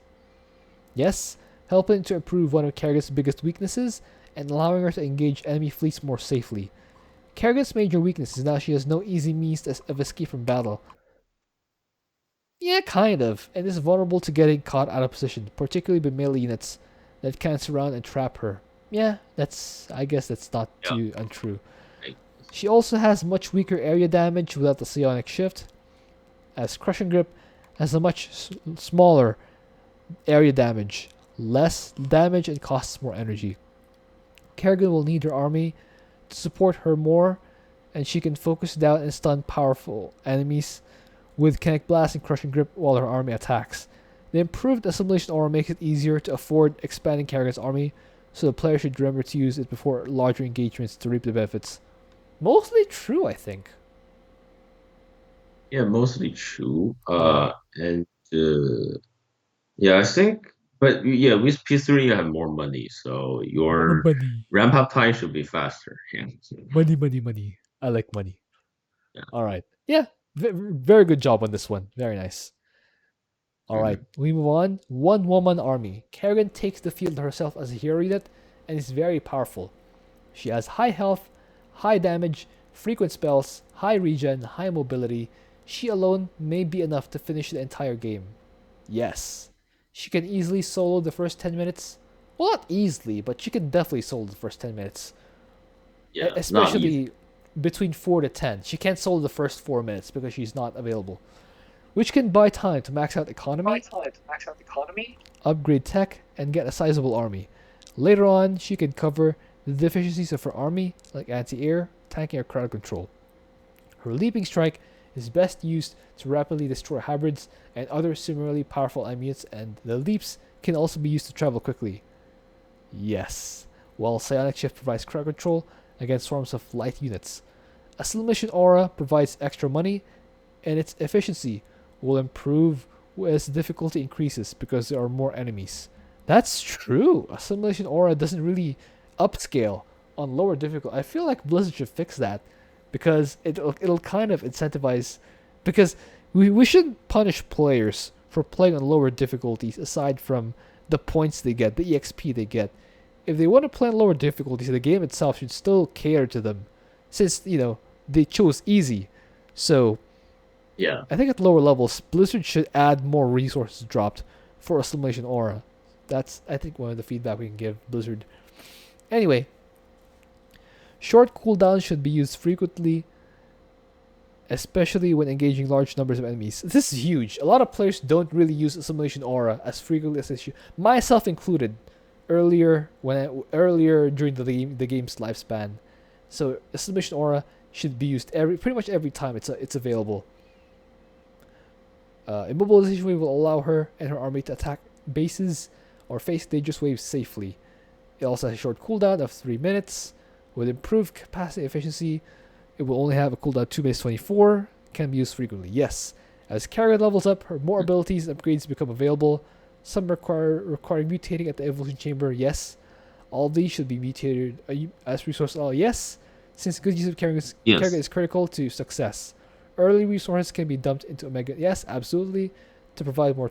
Yes, helping to improve one of Kerrigan's biggest weaknesses and allowing her to engage enemy fleets more safely. Kerrigan's major weakness is that she has no easy means of escape from battle. Yeah, kind of, and is vulnerable to getting caught out of position, particularly by melee units that can surround and trap her. Yeah, I guess that's not Yeah. too untrue. She also has much weaker area damage without the psionic shift, as Crushing Grip has a much smaller area damage, less damage, and costs more energy. Kerrigan will need her army to support her more, and she can focus down and stun powerful enemies with Kinetic Blast and Crushing Grip while her army attacks. The improved Assimilation Aura makes it easier to afford expanding Kerrigan's army, so the player should remember to use it before larger engagements to reap the benefits. Mostly true, I think. Yeah, mostly true. Yeah. And yeah, I think, but yeah, with P3 you have more money, so More your money. ramp up time should be faster. Yeah. Money, money, money. I like money. Yeah. Alright. Yeah, very good job on this one. Very nice. Alright, we move on. One woman army. Kerrigan takes the field herself as a hero unit and is very powerful. She has high health, high damage, frequent spells, high regen, high mobility. She alone may be enough to finish the entire game. Yes. She can easily solo the first 10 minutes. Well, not easily, but she can definitely solo the first 10 minutes. Yeah, not easy. Especially between 4 to 10. She can't solo the first 4 minutes because she's not available. Which can buy time to max out economy, upgrade tech, and get a sizable army. Later on, she can cover the deficiencies of her army, like anti-air, tanking, or crowd control. Her leaping strike is best used to rapidly destroy hybrids and other similarly powerful units, and the leaps can also be used to travel quickly. Yes, while Psionic Shift provides crowd control against swarms of light units. Assimilation Aura provides extra money, and its efficiency will improve as difficulty increases because there are more enemies. That's true. Assimilation Aura doesn't really upscale on lower difficulty. I feel like Blizzard should fix that because it'll kind of incentivize, because we shouldn't punish players for playing on lower difficulties aside from the points they get, the EXP they get. If they want to play on lower difficulties, the game itself should still cater to them, since they chose easy. So Yeah. I think at lower levels, Blizzard should add more resources dropped for Assimilation Aura. That's, I think, one of the feedback we can give Blizzard. Anyway, short cooldowns should be used frequently, especially when engaging large numbers of enemies. This is huge. A lot of players don't really use Assimilation Aura as frequently as they should, myself included. Earlier during the game's lifespan, so Assimilation Aura should be used pretty much every time it's available. Immobilization Wave will allow her and her army to attack bases or face dangerous waves safely. It also has a short cooldown of 3 minutes. With improved capacity efficiency, it will only have a cooldown of 2 minutes 24. Can be used frequently. Yes. As Kerrigan levels up, her more abilities and upgrades become available. Some requiring mutating at the evolution chamber. Yes. All these should be mutated as resource. Yes. Since good use of Kerrigan is critical to success. Early resources can be dumped into Omega. Yes, absolutely. To provide more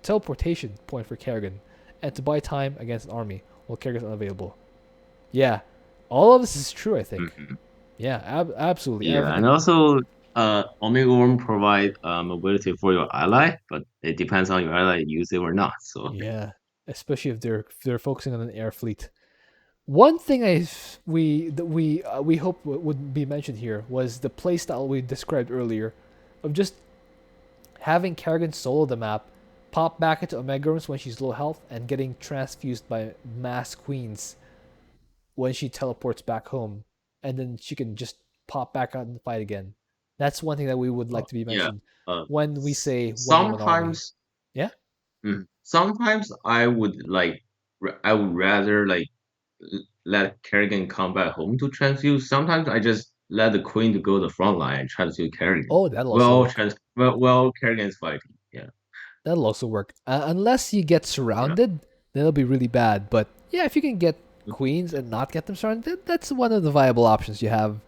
teleportation point for Kerrigan, and to buy time against an army while Kerrigan is unavailable. Yeah, all of this is true, I think. Yeah, absolutely. Yeah, everything. and also Omega Worm provide mobility for your ally, but it depends on your ally use it or not. So Yeah, especially if they're focusing on an air fleet. One thing we hope would be mentioned here was the playstyle we described earlier, of just having Kerrigan solo the map, pop back into Omega rooms when she's low health, and getting transfused by mass queens when she teleports back home, and then she can just pop back out and fight again. That's one thing that we would like to be mentioned when we say one woman army. sometimes, Yeah. sometimes I would rather let Kerrigan come back home to transfuse. Sometimes I just let the queen to go to the front line and transfuse Kerrigan. Oh, that'll also work. Well, Kerrigan is fighting. Yeah. That'll also work. Unless you get surrounded, then it'll be really bad. But yeah, if you can get queens and not get them surrounded, that's one of the viable options you have.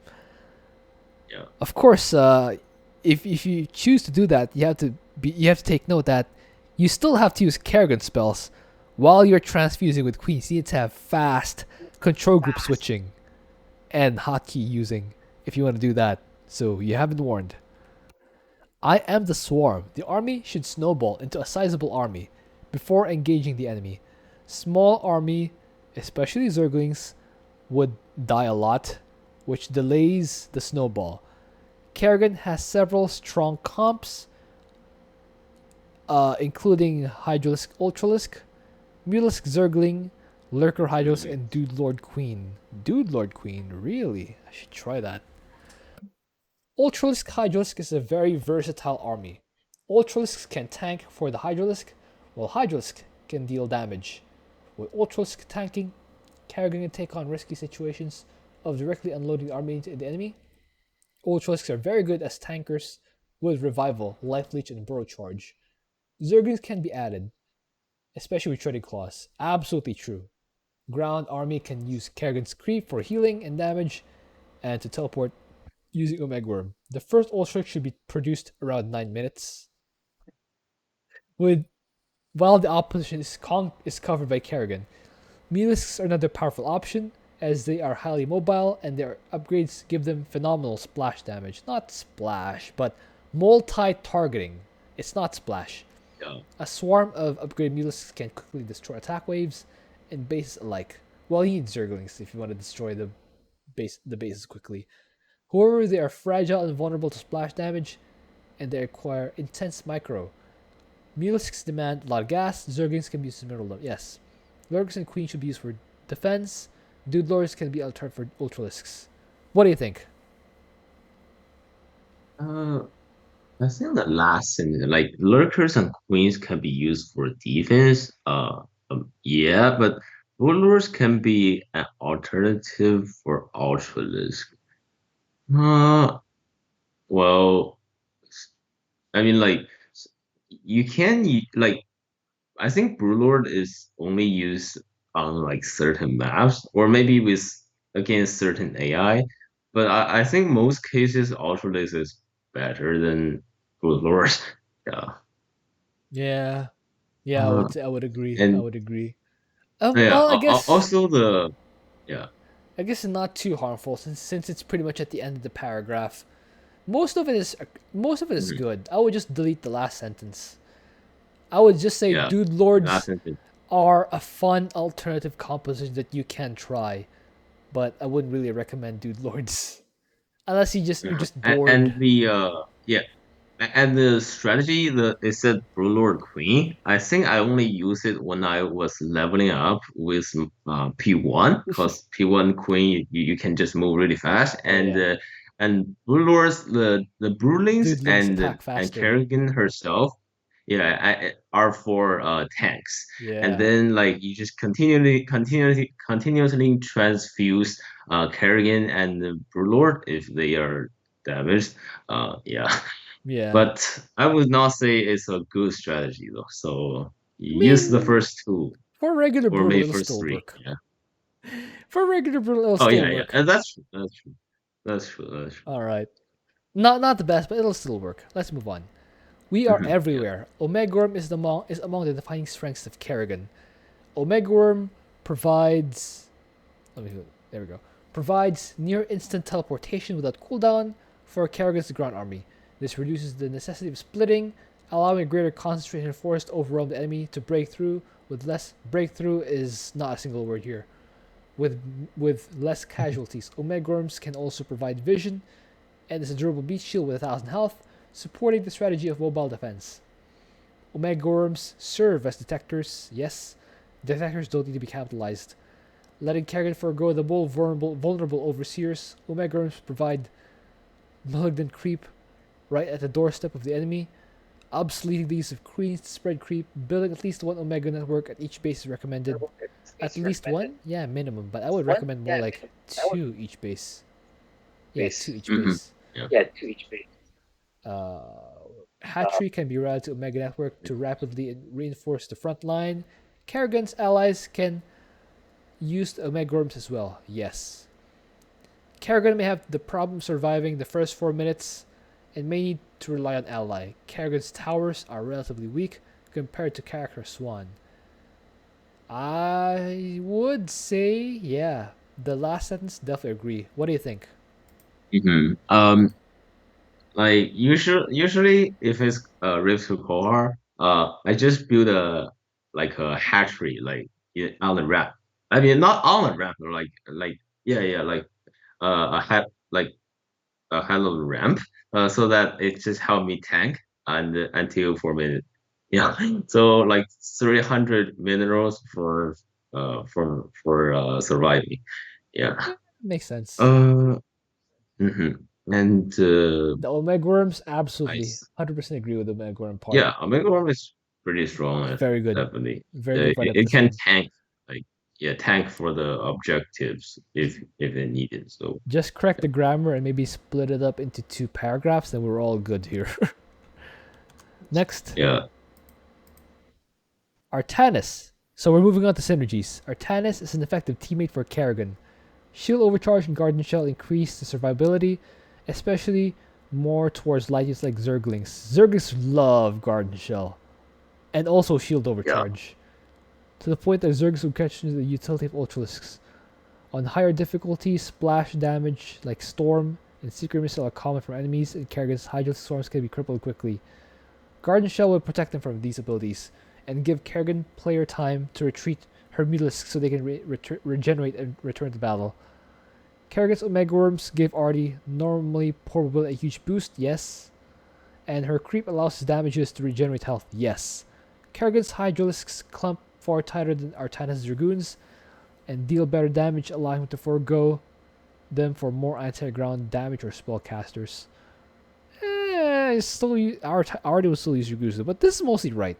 Yeah. Of course, if you choose to do that, you have to take note that you still have to use Kerrigan spells while you're transfusing with queens. You need to have fast control group switching and hotkey using if you want to do that. So you have been warned. I am the swarm. The army should snowball into a sizable army before engaging the enemy. Small army, especially Zerglings, would die a lot which delays the snowball. Kerrigan has several strong comps, including Hydralisk Ultralisk, Mutalisk Zergling, Lurker Hydros, and Dude Lord Queen. Dude Lord Queen, really? I should try that. Ultralisk Hydralisk is a very versatile army. Ultralisks can tank for the Hydralisk, while Hydralisk can deal damage. With Ultralisk tanking, Kerrigan can take on risky situations of directly unloading the army into the enemy. Ultralisks are very good as tankers with Revival, Life Leech, and Burrow Charge. Zerglings can be added, especially with Treading Claws. Absolutely true. Ground army can use Kerrigan's Creep for healing and damage, and to teleport using Omega Worm. The first Ultralisk should be produced around 9 minutes. While the opposition is covered by Kerrigan. Mutalisks are another powerful option, as they are highly mobile and their upgrades give them phenomenal splash damage. Not splash, but multi-targeting. It's not splash. Yeah. A swarm of upgraded Mutalisks can quickly destroy attack waves and bases alike. Well, you need Zerglings if you want to destroy the bases quickly. However, they are fragile and vulnerable to splash damage, and they require intense micro. Mutalisks demand a lot of gas. Zerglings can be used as mineral. Yes. Lurks and Queen should be used for defense. Dude Lords can be altered for Ultralisks. What do you think? I think the last sentence, like lurkers and queens can be used for defense. Yeah, but rulers can be an alternative for Ultralisk. Well, I mean, like you can like I think Brewlord is only used on like certain maps or maybe with against certain AI. But I think most cases Ultralisk is better than Brewlord. Yeah. Yeah. Yeah, Uh, I would agree. I and would agree. yeah, Well, I guess also the yeah. it's not too harmful since it's pretty much at the end of the paragraph. Most of it is Mhm. good. I would just delete the last sentence. I would just say Yeah. Dude Lords Last sentence. are a fun alternative composition that you can try, but I wouldn't really recommend Dude Lords unless you're just bored. And the yeah. And the strategy, it said Brewlord Queen. I think I only used it when I was leveling up with P1, because P1 Queen you can just move really fast, Oh yeah, and Brewlords the Brewlings Dude Lords attack and faster. Kerrigan herself, yeah, are for tanks, and Yeah, then like you just continuously transfuse Kerrigan and the Brewlord if they are damaged. Yeah. yeah. But I would not say it's a good strategy though. So I use the mean, first two for regular or brutal, maybe it'll first still three. work. Yeah. For regular brutal, it'll Oh still yeah, yeah. work. And that's true. That's true. That's true. That's true. All right. Not the best, but it'll still work. Let's move on. We are Yeah. everywhere. Omega Worm is among the defining strengths of Kerrigan. Omega Worm provides there we go. Provides near instant teleportation without cooldown for Kerrigan's ground army. This reduces the necessity of splitting, allowing a greater concentration of force to overwhelm the enemy to break through with less breakthrough is not a single word here. With less casualties. Omega Worms can also provide vision and is a durable beach shield with 1000 health, supporting the strategy of mobile defense. Omega Worms serve as detectors, yes. Detectors don't need to be capitalized. Letting Kerrigan forego the more vulnerable overseers, Omega Worms provide malignant creep right at the doorstep of the enemy, obsoleting the use of queens to spread creep, building at least one Omega network at each base is recommended. At least one? Yeah, minimum, but I would recommend more like two each base. Yeah, two each Hmm. base. Yeah. Yeah, two each base. Hatchery can be routed to Omega Network to rapidly reinforce the front line. Kerrigan's allies can use the Omega Worms as well. Yes. Kerrigan may have the problem surviving the first 4 minutes and may need to rely on ally. Kerrigan's towers are relatively weak compared to Character Swan. I would say, yeah. The last sentence, definitely agree. What do you think? Hmm. Like usually if it's Rift to Core, I just build a hatchery like on the ramp. I mean not on the ramp, but like yeah, yeah, like a head like a halo ramp, so that it just helped me tank and until 4 minutes. Yeah, so like 300 minerals for surviving. Yeah. Yeah, makes sense. Uh. And The Omega Worms, absolutely, nice. 100% agree with the Omega Worm part. Yeah, Omega Worm is pretty strong. Very good, Definitely. very good fight up It this can one. tank like yeah tank for the objectives if they need it. So Just correct the grammar and maybe split it up into 2 paragraphs, then we're all good here. Next, yeah. Artanis. So we're moving on to synergies. Artanis is an effective teammate for Kerrigan. Shield Overcharge and Garden Shell increase the survivability, especially more towards light use like Zerglings. Zerglings love Garden Shell. And also Shield Yeah. Overcharge. To the point that Zerglings will catch the utility of Ultralisks. On higher difficulties, splash damage like Storm and Secret Missile are common from enemies, and Kerrigan's Hydro Storms can be crippled quickly. Garden Shell will protect them from these abilities, and give Kerrigan player time to retreat her Mutalisks so they can regenerate and return to battle. Kerrigan's Omega Worms give Artie normally portable a huge boost, yes. And her creep allows his damages to regenerate health, yes. Kerrigan's Hydralisks clump far tighter than Artanis' Dragoons, and deal better damage, allowing him to forego them for more anti-ground damage or spellcasters. Artie will still use Dragoons, but this is mostly right.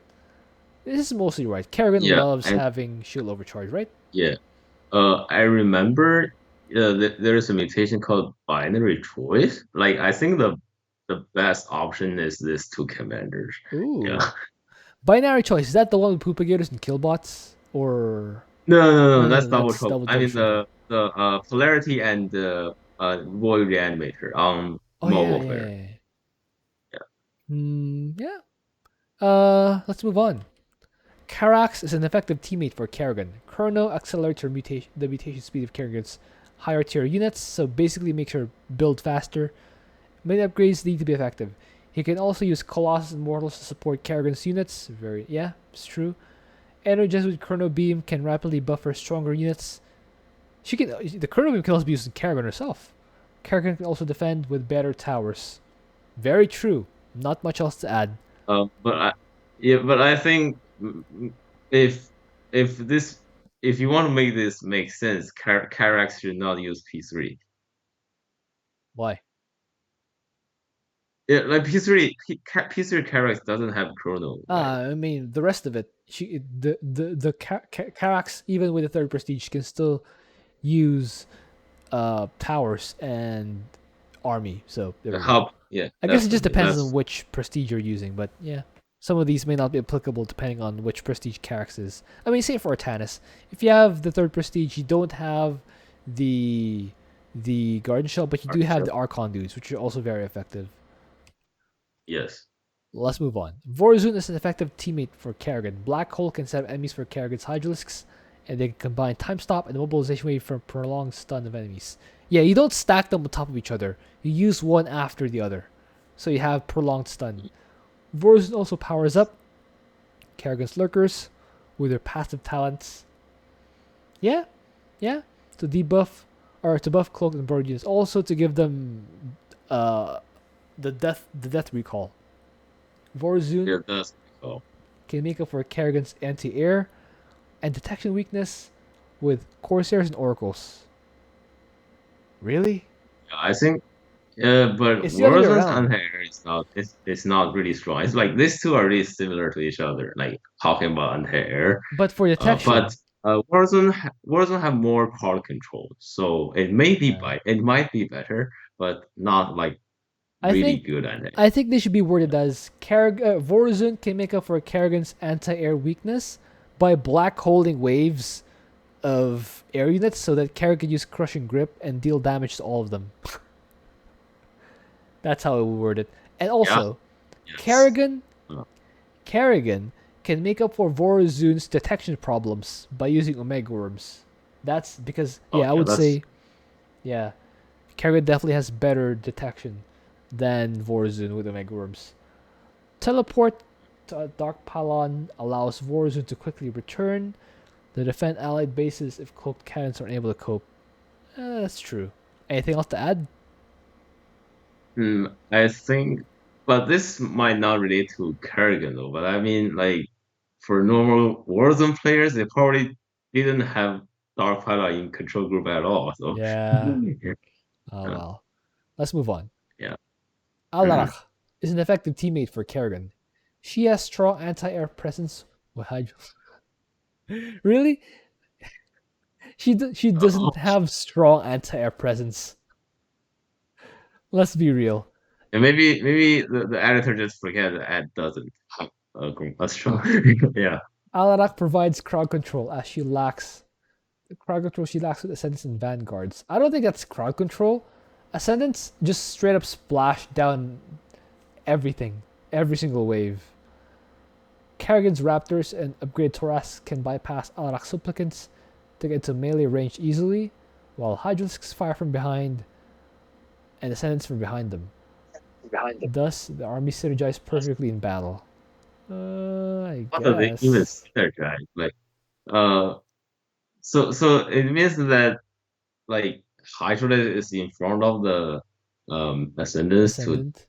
Kerrigan Yeah. loves And having shield overcharge, right? yeah. I remember there's a mutation called binary choice. Like I think the best option is these two commanders. Ooh. Yeah. Binary choice, is that the one with Poopagators and Killbots? Or No, that's double that's trouble. I double mean trouble. the polarity and the void reanimator on Oh yeah, mobile yeah, player. yeah, yeah. Yeah. Yeah. Let's move on. Carax is an effective teammate for Kerrigan. Chrono accelerates the mutation speed of Kerrigan's higher tier units, so basically makes her build faster. Many upgrades need to be effective. He can also use Colossus and Mortals to support Kerrigan's units. Yeah, it's true. Energize with Chrono Beam can rapidly buffer stronger units. The Chrono Beam can also be used in Kerrigan herself. Kerrigan can also defend with better towers. Very true. Not much else to add. But I think if this if you want to make this make sense, Carax should not use P3. Why? Yeah, like P3 Carax doesn't have Chrono, right? I mean, the rest of it, Carax, even with the third prestige, can still use towers and army. So there we go. Help, yeah, I guess it just definitely. depends on That's which prestige you're using, but yeah. Some of these may not be applicable depending on which prestige Carax is. I mean, say for Artanis, if you have the third prestige, you don't have the Garden Shell, but you do have the Archon dudes, which are also very effective. yes. Let's move on. Vorazun is an effective teammate for Kerrigan. Black Hole can set up enemies for Kerrigan's Hydralisks, and they can combine Time Stop and Mobilization Wave for prolonged stun of enemies. Yeah, you don't stack them on top of each other. You use one after the other. So you have prolonged stun. Vorazun also powers up Kerrigan's Lurkers with their passive talents. Yeah, to debuff or to buff cloaked and bird units. Also to give them the death recall. Vorazun Yeah, that's cool. can make up for Kerrigan's anti-air and detection weakness with Corsairs and Oracles. Really? I think but It's the other way Warzone around. and Hair is not it's not really strong. It's like these two are really similar to each other, like talking about Anti-Air. But for But detection, Warzone have more crowd control, so it might be better, but not like I really think good Anti-Air. I think they should be worded as Vorazun can make up for Kerrigan's anti-air weakness by black holding waves of air units so that Kerrigan can use crushing grip and deal damage to all of them. That's how I would word it. And also, Yes. Kerrigan Uh, Kerrigan can make up for Vorazun's detection problems by using Omega Worms. That's because I would say Kerrigan definitely has better detection than Vorazun with Omega Worms. Teleport to a Dark Pylon allows Vorazun to quickly return to defend allied bases if cloaked cannons are unable to cope. That's true. Anything else to add? I think, but this might not relate to Kerrigan though. But I mean, like for normal Warzone players, they probably didn't have Dark Pilot in control group at all. So Yeah. Oh yeah, well. Let's move on. yeah. Mhm. Alarach is an effective teammate for Kerrigan. She has strong anti-air presence with Hydra. Really? She Oh, doesn't have strong anti-air presence. Let's be real. and maybe the editor just forget the ad doesn't have a strong. Yeah. Alarak provides crowd control as she lacks the crowd control she lacks with Ascendants and Vanguards. I don't think that's crowd control. Ascendants just straight up splash down everything, every single wave. Kerrigan's Raptors and upgrade Thoras can bypass Alarak's Supplicants to get into melee range easily, while Hydralisks fire from behind and Ascendants from behind them. Behind them. Thus, the army synergize perfectly in battle. I What do they even guess. synergize? Like, uh, so it means that like Hydra is in front of the Ascendants to Ascendant.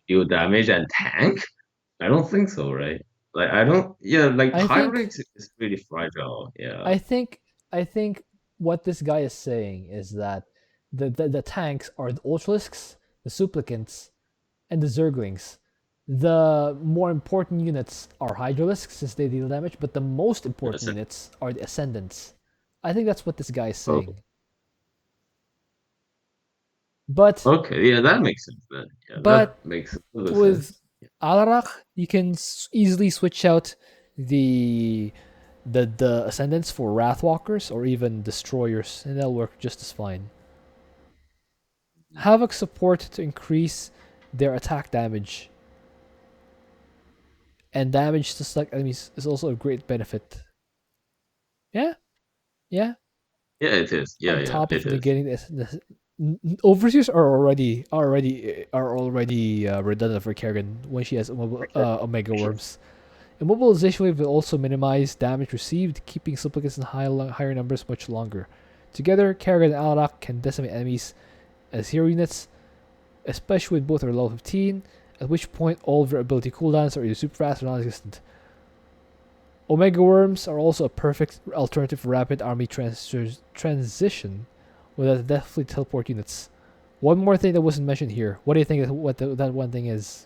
deal damage and tank? I don't think so, right? Like I don't. Yeah, like I Hydra think is really fragile. Yeah. I think I think what this guy is saying is that the tanks are the Ultralisks, the Supplicants, and the Zerglings. The more important units are Hydralisks since they deal damage, but the most important That's it. units are the Ascendants. I think that's what this guy is Oh, saying. But okay. Yeah, that makes sense then. Yeah, that but makes a lot of with sense. Alarak, you can easily switch out the the ascendants for Wrathwalkers or even destroyers, and that'll work just as fine. Havoc support to increase their attack damage and damage to select enemies is also a great benefit. Yeah, yeah. Yeah, it is. Yeah, On yeah, top of it is. negating this overseers are already redundant for Kerrigan when she has Omega Worms. Immobilization wave will also minimize damage received, keeping supplicants in higher numbers much longer. Together, Kerrigan and Alarak can decimate enemies as hero units, especially when both are level 15, at which point all of their ability cooldowns are either super fast or non-existent. Omega Worms are also a perfect alternative for rapid army transition without definitely teleport units. One more thing that wasn't mentioned here. What do you think that one thing is?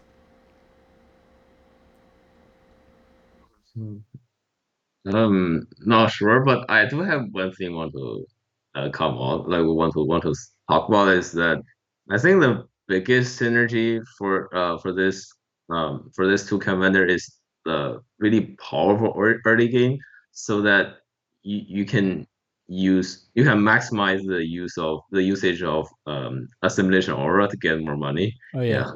Hmm. Not sure, but I do have one thing want to come on, like we want to talk about is that I think the biggest synergy for this two commander is the really powerful early game, so that you can maximize the usage of assimilation aura to get more money. Oh yeah. Yeah.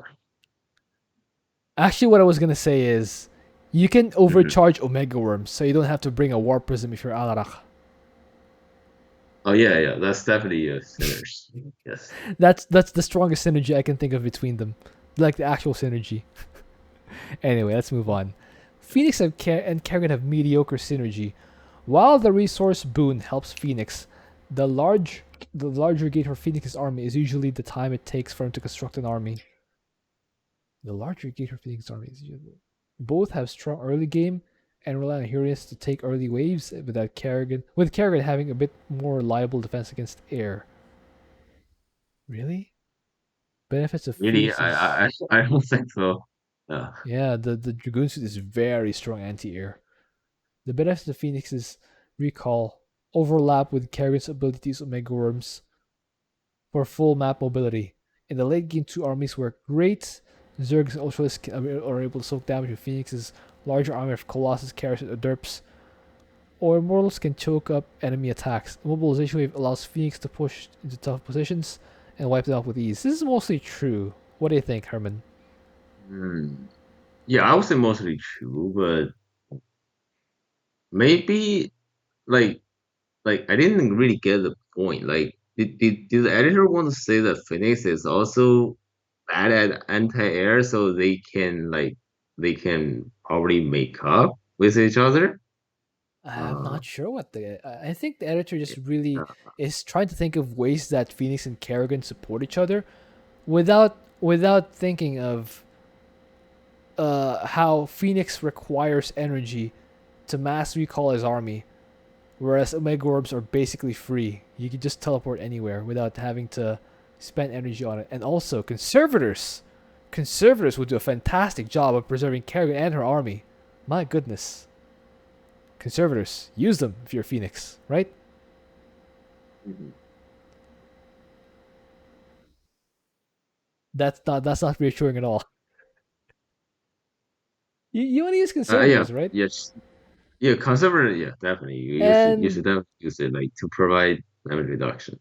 Actually, what I was gonna say is, you can Mhm. overcharge Omega Worms, so you don't have to bring a War Prism if you're Alarak. Oh yeah, yeah, that's definitely a synergy. Yes. That's the strongest synergy I can think of between them, like the actual synergy. Anyway, let's move on. Phoenix and Kerrigan have mediocre synergy. While the resource boon helps Phoenix, the larger gate for Phoenix's army is usually the time it takes for him to construct an army. The larger gate for Phoenix's army is usually both have strong early game and rely on Hurius to take early waves with Kerrigan having a bit more reliable defense against air. Really? Benefits of Really, Phoenix's I don't think so. Yeah. Yeah, the Dragoon suit is very strong anti-air. The benefits of Phoenix's recall overlap with Kerrigan's abilities Omega Worms for full map mobility. In the late game, two armies work great. Zerg's and Ultralisk are able to soak damage with Phoenix's larger army of Colossus carries or derps, or Immortals can choke up enemy attacks. Immobilization Wave allows Phoenix to push into tough positions and wipe them out with ease. This is mostly true. What do you think, Herman? Hmm. Yeah, I would say mostly true, but maybe like I didn't really get the point. Like, did the editor want to say that Phoenix is also bad at anti-air, so they can probably make up with each other? I'm Uh, not sure what I think the editor just really uh, is trying to think of ways that Phoenix and Kerrigan support each other without thinking of how Phoenix requires energy to mass recall his army, whereas Omega Orbs are basically free. You can just teleport anywhere without having to spend energy on it. And also, conservators would do a fantastic job of preserving Kerrigan and her army. My goodness, conservators, use them if you're Phoenix, right? mhm. That's not reassuring at all. You want to use Yeah, conservators, right? yes, yeah, conservative, yeah, definitely. You And should definitely use it like to provide damage reduction.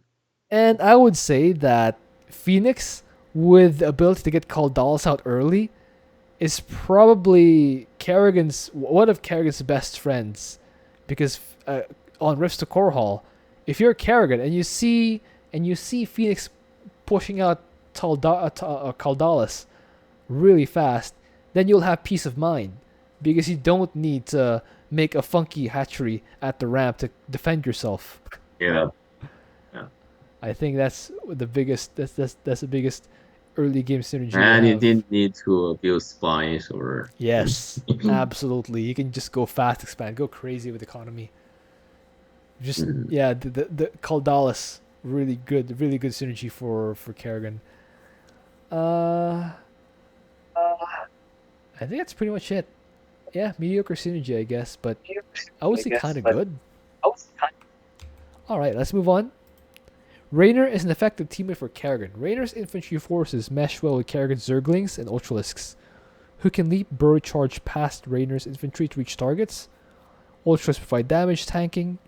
and I would say that Phoenix, with the ability to get Kaldalis out early, is probably Kerrigan's one of Kerrigan's best friends, because on Rifts to Core Hall, if you're Kerrigan and you see Phoenix pushing out Kaldalis really fast, then you'll have peace of mind because you don't need to make a funky hatchery at the ramp to defend yourself. Yeah, yeah. I think that's the biggest. That's the biggest early game synergy they And you have. didn't need to build spines or. Yes, absolutely. You can just go fast, expand, go crazy with economy. Just Mhm. yeah, the Caldalis really good synergy for Kerrigan. Uh, I think that's pretty much it. Yeah, mediocre synergy, I guess, but I would say kind of good. All right, let's move on. Raynor is an effective teammate for Kerrigan. Raynor's infantry forces mesh well with Kerrigan's Zerglings and Ultralisks, who can leap burrow charge past Raynor's infantry to reach targets. Ultras provide damage tanking.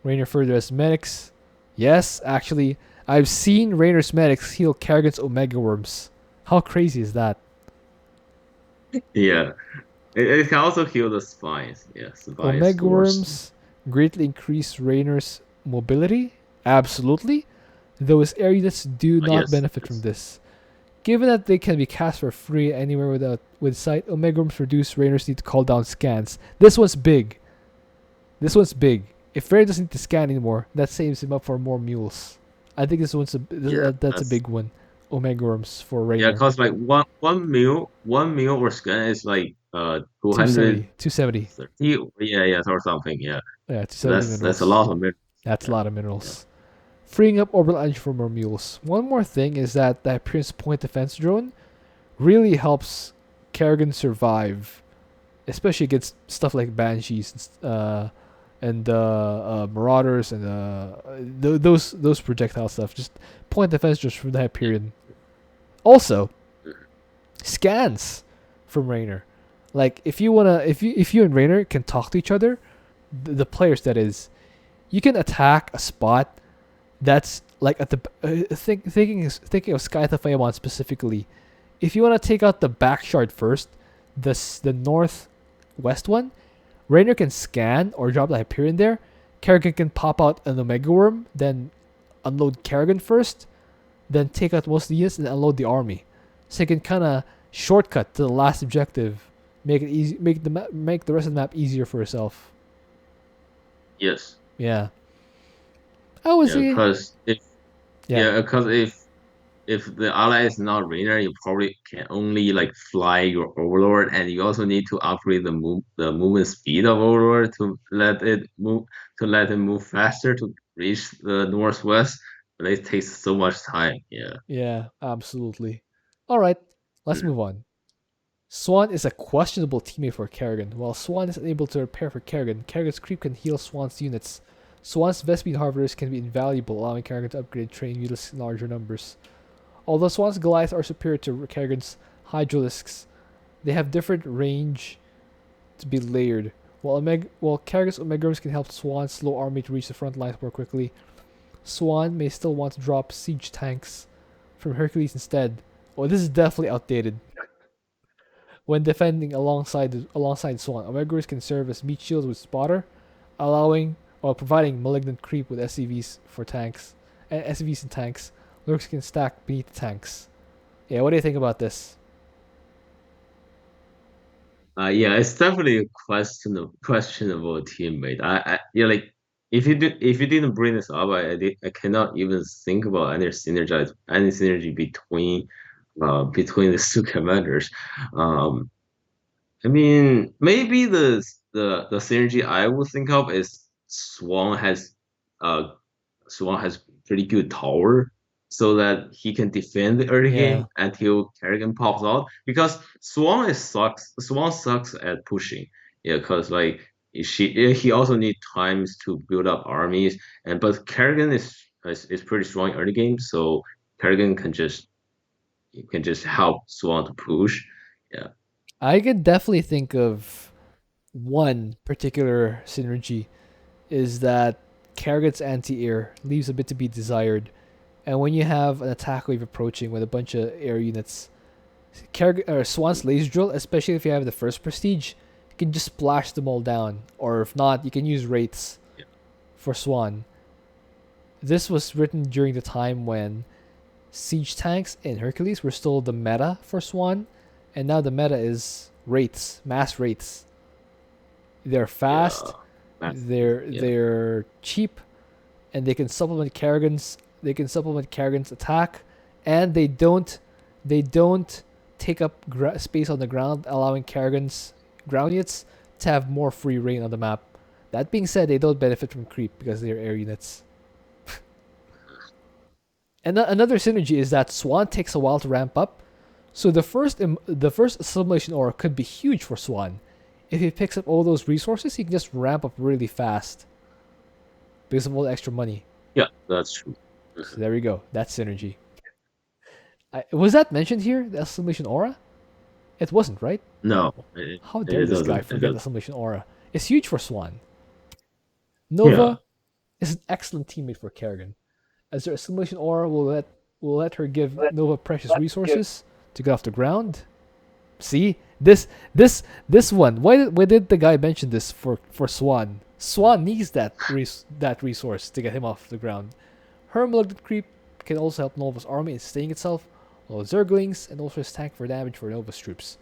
Raynor further has medics. Yes, actually, I've seen Raynor's medics heal Kerrigan's Omega Worms. How crazy is that? Yeah, it can also heal the spines. Yeah, spines Omega force. Worms greatly increase Raynor's mobility? Absolutely. Those air units do not Yes, benefit from yes. this. Given that they can be cast for free anywhere with sight, Omega Worms reduce Raynor's need to call down scans. This one's big. This one's big. If Raynor doesn't need to scan anymore, that saves him up for more mules. I think Yeah, that's a that's big one. Omega Worms for yeah. Raynor. Cause like one meal or scan is like 230. 270. 270. Yeah, yeah, or something. Yeah, Yeah, 270 that's a minerals. lot of minerals. That's a Yeah, lot of yeah. minerals. Freeing up orbital energy for more mules. One more thing is that the appearance point defense drone really helps Kerrigan survive, especially against stuff like banshees and marauders and those projectile stuff. Just point defense just from that Yeah. period. Also, scans from Raynor. Like if you and Raynor can talk to each other, the players that is, you can attack a spot that's like at the thinking of Sky Fiamon specifically. If you want to take out the back shard first, the northwest one, Raynor can scan or drop the Hyperion there. Kerrigan can pop out an Omega Worm, then unload Kerrigan first, then take out most of the units and unload the army. So you can kind of shortcut to the last objective, make it easy, make the rest of the map easier for yourself. Yes. Yeah, I would Yeah. say Cause if yeah, yeah, cause if the ally is not Raynor, you probably can only like fly your Overlord, and you also need to upgrade the movement speed of Overlord to let it move faster to reach the northwest. But it takes so much time. Yeah. yeah, absolutely. All right, let's Mm. move on. Swan is a questionable teammate for Kerrigan. While Swan is unable to repair for Kerrigan, Kerrigan's creep can heal Swan's units. Swan's Vespene Harvesters can be invaluable, allowing Kerrigan to upgrade train units in larger numbers. Although Swan's Goliaths are superior to Kerrigan's Hydralisks, they have different range to be layered. While Kerrigan's Omegrams can help Swan's slow army to reach the front lines more quickly, Swan may still want to drop siege tanks from Hercules instead. Oh, this is definitely outdated. When defending alongside Swan, Omegas can serve as meat shields with Spotter, allowing or providing malignant creep with SCVs for tanks. And SCVs and tanks. Lurks can stack beneath tanks. Yeah, what do you think about this? Yeah, it's definitely a questionable teammate. Yeah, like if you didn't bring this up, I cannot even think about any synergy between the two commanders. Um, I mean, maybe the synergy I would think of is uh Swan has pretty good tower so that he can defend the early Yeah. game until Kerrigan pops out. Because Swan sucks at pushing. Yeah, because like he also needs times to build up armies, but Kerrigan is pretty strong early game, so Kerrigan can just help Swan to push. Yeah. I could definitely think of one particular synergy is that Kerrigan's anti-air leaves a bit to be desired. And when you have an attack wave approaching with a bunch of air units, Swan's laser drill, especially if you have the first prestige, you can just splash them all down. Or if not, you can use wraiths Yeah. for Swan. This was written during the time when siege tanks and Hercules were still the meta for Swan, and now the meta is wraiths, mass wraiths. They're Yeah. fast, Yeah. they're cheap, and they can supplement Kerrigan's attack, and they don't take up space on the ground, allowing Kerrigan's ground units to have more free reign on the map. That being said, they don't benefit from creep because they're air units. And another synergy is that Swan takes a while to ramp up, so the first assimilation aura could be huge for Swan. If he picks up all those resources, he can just ramp up really fast because of all the extra money. Yeah, that's true. So there we go. That's synergy. Was that mentioned here? The assimilation aura? It wasn't, right? No, How dare it this guy doesn't. It forget the doesn't. assimilation aura? It's huge for Swan. Yeah. Nova is an excellent teammate for Kerrigan, as their assimilation aura will let her give Let Nova precious let give resources to get off the ground. See this one. Why did the guy mention this for Swan? Swan needs that resource to get him off the ground. Her malignant creep can also help Nova's army in staying itself, while Zerglings and also his tank for damage for Nova's troops.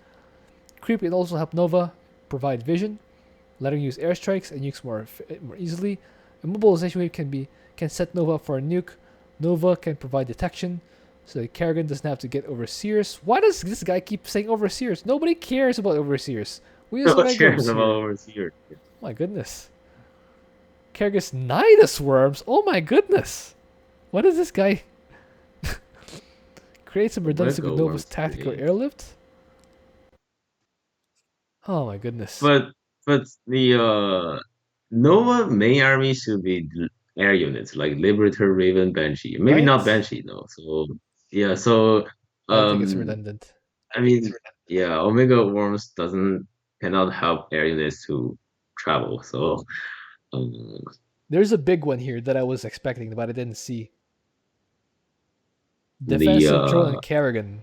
Creep can also help Nova provide vision, letting her use airstrikes and nukes more easily. A mobilization wave can set Nova up for a nuke. Nova can provide detection, so that Kerrigan doesn't have to get Overseers. Why does this guy keep saying Overseers? Nobody cares about Overseers. We use No Regulars cares about here. overseer. My goodness. Kerrigan's Nidus Worms? Oh my goodness. What is this guy? Create some redundancy Omega with Nova's worms tactical create. airlift? Oh my goodness. But the Nova main army should be air units like Liberator, Raven, Banshee. Maybe not Right? Banshee though. So yeah. So I don't think it's um, redundant. I mean, yeah, Omega worms doesn't cannot help air units to travel. So um, There's a big one here that I was expecting, but I didn't see. the Defensive drone and Kerrigan.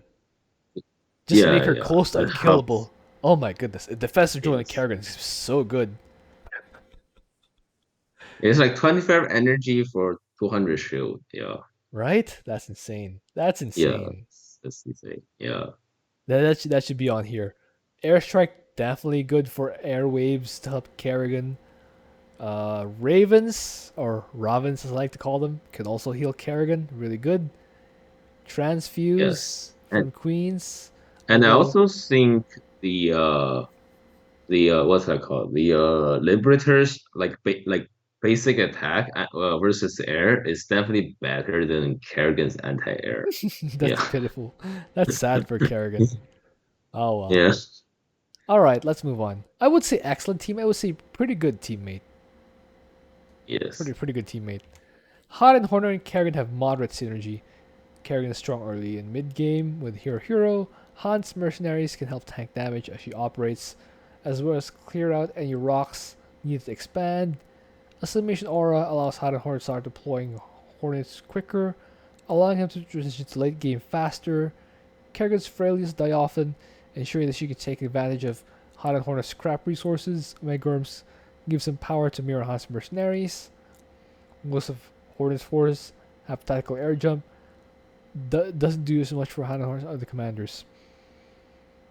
Just make yeah, her yeah, close to that unkillable. helps. Oh my goodness. A defensive drone and Yes. Kerrigan is so good. It's like 25 energy for 200 shield. Yeah. Right? That's insane. That's Yeah. insane. That's insane. Yeah. That should be on here. Airstrike definitely good for airwaves to help Kerrigan. Ravens or Ravens as I like to call them can also heal Kerrigan. Really good. Yes. Transfuse And from Queens. I Although also think the what's that called? The Liberators like basic attack versus air is definitely better than Kerrigan's anti-air. that's Yeah. pitiful. That's sad for Kerrigan. Oh well. Yeah. All right, let's move on. I would say excellent team. I would say pretty good teammate. Yes. Pretty good teammate. Hot and Horner and Kerrigan have moderate synergy. Kerrigan is strong early in mid game with Hero. Han's mercenaries can help tank damage as she operates, as well as clear out any rocks needed to expand. Assimilation Aura allows Hot and Horner to start deploying Hornets quicker, allowing him to transition to late game faster. Kerrigan's frailties die often, ensuring that she can take advantage of Hot and Hornet's scrap resources. Megorms gives him power to mirror Han's mercenaries. Most of Hornet's forces have tactical air jump. Doesn't do as much for Hot and Hornet's other commanders.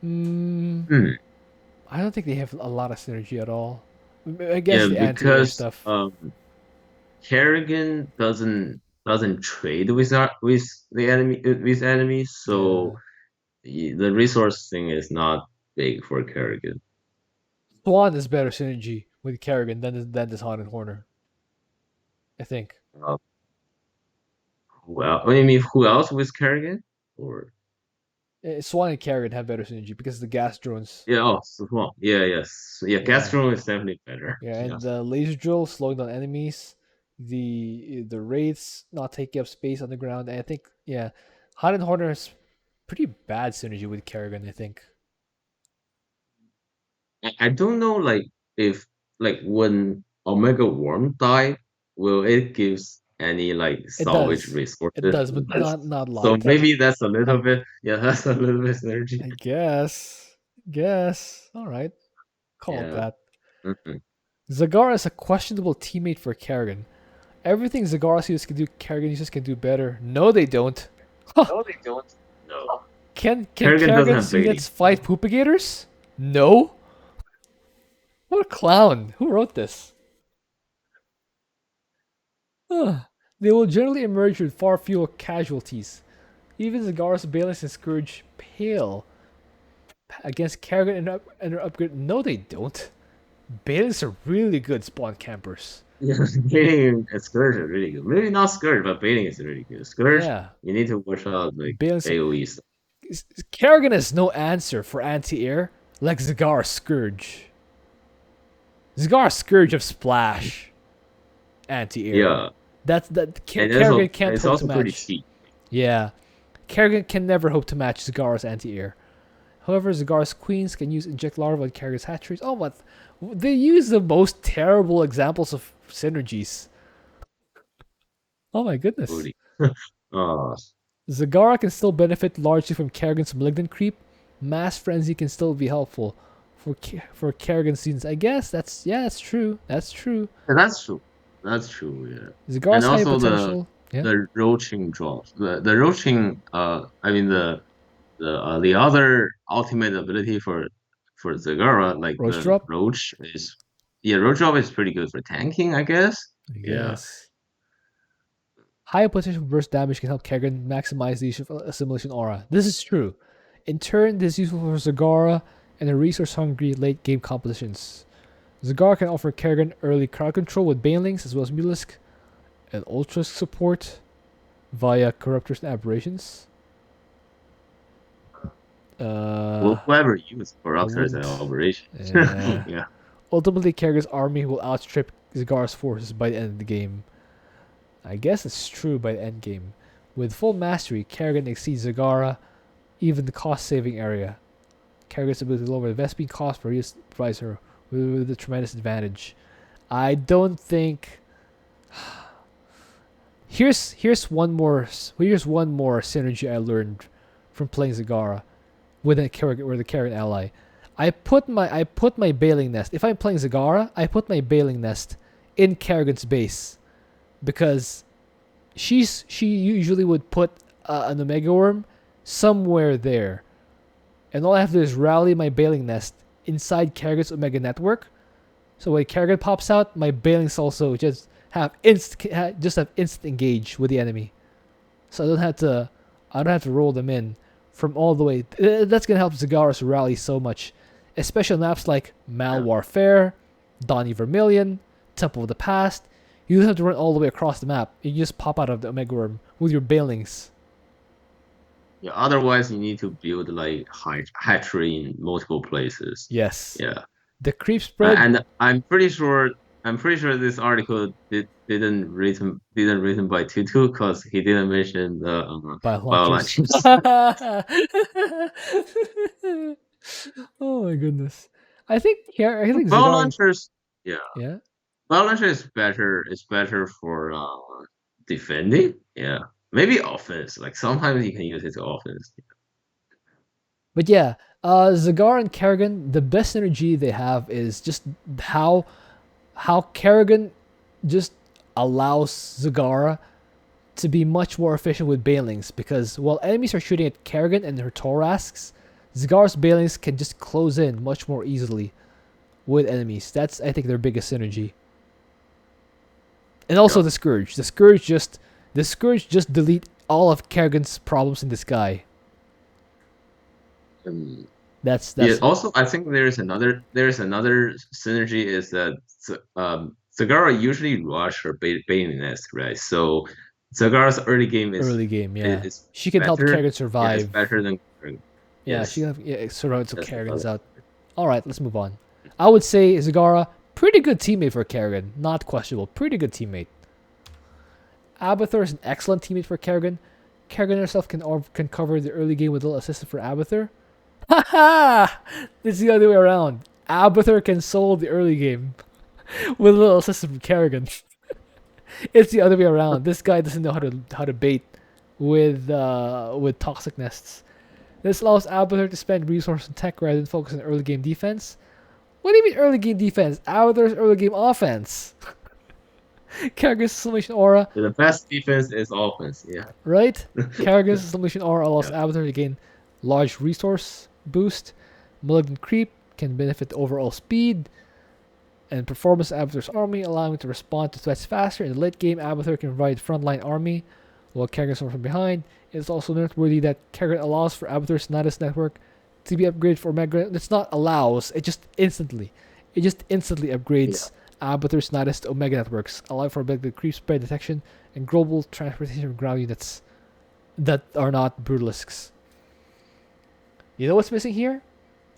Mm, Hmm. I don't think they have a lot of synergy at all. I Yeah, guess the anti-air because stuff. Kerrigan doesn't trade with the enemy with enemies, so Yeah. the resource thing is not big for Kerrigan. Swan is better synergy with Kerrigan than this Haunted Horner. I think. Uh, what do you mean who else with Kerrigan? Or Swan and Kerrigan have better synergy because the gas drones. yeah, oh, Small. Yeah, yes, yeah. Yeah. Gastron is definitely better. Yeah, and Yes. the laser drill slowing down enemies, the wraiths not taking up space on the ground. And I think Haunted Horner has pretty bad synergy with Kerrigan. I think I don't know, like if like when Omega Worm die, will it gives any like it salvage does. It resources? does, but not a So lot. maybe that's a little bit, yeah, that's a little bit synergy. I guess. Guess. All right. Call it Yeah. that. Mhm. Zagara is a questionable teammate for Kerrigan. Everything Zagara users can do, Kerrigan users can do better. No, they don't. No, they don't. No. Can Kerrigan doesn't Kerrigan's have baiting. units fight Poopigators? No. What a clown. Who wrote this? They will generally emerge with far fewer casualties. Even Zagara's Balance and Scourge pale against Kerrigan and her upgrade. No, they don't. Balance are really good spawn campers. Yeah, baiting and Scourge are really good. Maybe not Scourge, but baiting is really good. Scourge, Yeah. you need to watch out like Balance. AoE stuff. Kerrigan has no answer for anti-air like Zagara Scourge. Zagara Scourge of Splash. Anti-air. Yeah. That And Kerrigan can't it's hope also to pretty match. cheap. Yeah. Kerrigan can never hope to match Zagara's anti-air. However, Zagara's queens can use inject larva on Kerrigan's hatcheries. Oh, what? They use the most terrible examples of synergies. Oh my goodness. Booty. Oh, Zagara can still benefit largely from Kerrigan's malignant creep. Mass frenzy can still be helpful for Kerrigan students. I guess that's true. That's true. and that's true. That's true, yeah. Zagara's And high also potential. Yeah. the roaching drops. The roaching I mean the other ultimate ability for Zagara, like Roach the drop. roach is yeah, roach drop is pretty good for tanking, I guess. I Yeah. guess. High potential burst damage can help Kerrigan maximize the use of assimilation aura. This is true. In turn, this is useful for Zagara and the resource-hungry late-game compositions. Zagara can offer Kerrigan early crowd control with Banelings as well as Mutalisk and Ultrask support via Corruptors and Aberrations. Well, whoever uses corruptors and wouldn't. operations. Yeah. Yeah. Ultimately, Kerrigan's army will outstrip Zagara's forces by the end of the game. I guess it's true by the end game. With full mastery, Kerrigan exceeds Zagara, even the cost-saving area. Kerrigan's ability to lower the Vespene cost provides her with a tremendous advantage. I don't think. Here's one more synergy I learned from playing Zagara with the Kerrigan ally. I put my bailing nest. If I'm playing Zagara, I put my bailing nest in Kerrigan's base because she usually would put an Omega Worm somewhere there, and all I have to do is rally my bailing nest inside Kerrigan's Omega network. So when Kerrigan pops out, my bailings also just have instant engage with the enemy. So I don't have to roll them in from all the way. That's gonna help Zagara's rally so much, especially on maps like Malwarfare, Donny Vermilion, Temple of the Past. You don't have to run all the way across the map. You just pop out of the Omega Worm with your bailings. Yeah, otherwise you need to build like hatchery in multiple places. Yes. Yeah. The creep spread. And I'm pretty sure this article didn't written by Tutu because he didn't mention the Biologics. Oh my goodness. I think Bio Zagara. launchers, yeah. Yeah. Bio launcher is better. It's better for defending. Yeah, maybe offense. Like sometimes you can use it to offense. But yeah, Zagara and Kerrigan, the best synergy they have is just how Kerrigan just allows Zagara to be much more efficient with bailings because while enemies are shooting at Kerrigan and her Torasks, Zagara's Balings can just close in much more easily with enemies. That's, I think, their biggest synergy. And also Yeah. the Scourge. The Scourge just delete all of Kerrigan's problems in the sky. Um, That's yeah. Also, I think there's another synergy is that Zagara usually rush her baiting nest, right? So Zagara's early game early game. Yeah, is she can help better. Kerrigan Yeah, it's survive. better than Yeah, she yes. can survive until That's Kerrigan's another. out. All right, let's move on. I would say Zagara, pretty good teammate for Kerrigan. Not questionable. Pretty good teammate. Abathur is an excellent teammate for Kerrigan. Kerrigan herself can cover the early game with a little assistance for Abathur. Haha! It's the other way around. Abathur can solve the early game with a little assistance from Kerrigan. It's the other way around. This guy doesn't know how to bait with toxic nests. This allows Abathur to spend resources on tech rather than focus on early game defense. What do you mean early game defense? Abathur's early game offense. Kerrigan's Sublimation Aura, The best defense is offense. Yeah. right? Kerrigan's Sublimation Aura allows Yeah. Abathur to gain large resource boost. Malignant Creep can benefit the overall speed and performance of Abathur's army, allowing it to respond to threats faster. In the late game, Abathur can provide frontline army, while Kerrigan from behind. It's also noteworthy that Kerrigan allows for Abathur's Nidus network to be upgraded for Omega. It's not allows, it just instantly upgrades Abathur's Nidus to Omega networks, allowing for better creep spread detection and global transportation of ground units that are not Brutalisks. You know what's missing here?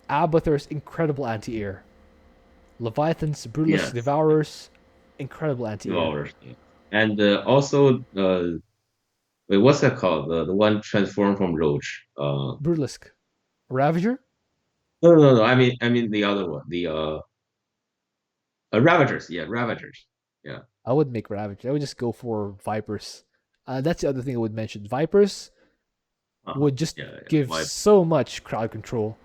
Abathur's incredible anti-air. Leviathans, Brutalisk, Yes. Devourers, incredible anti-air. Devourers. Yeah. And also wait, what's that called? The one transformed from Roach. Brutalisk. Ravager? No. I mean the other one. The Ravagers. Yeah, Ravagers. Yeah. I would make Ravager. I would just go for Vipers. That's the other thing I would mention. Vipers would just Yeah. give so much crowd control,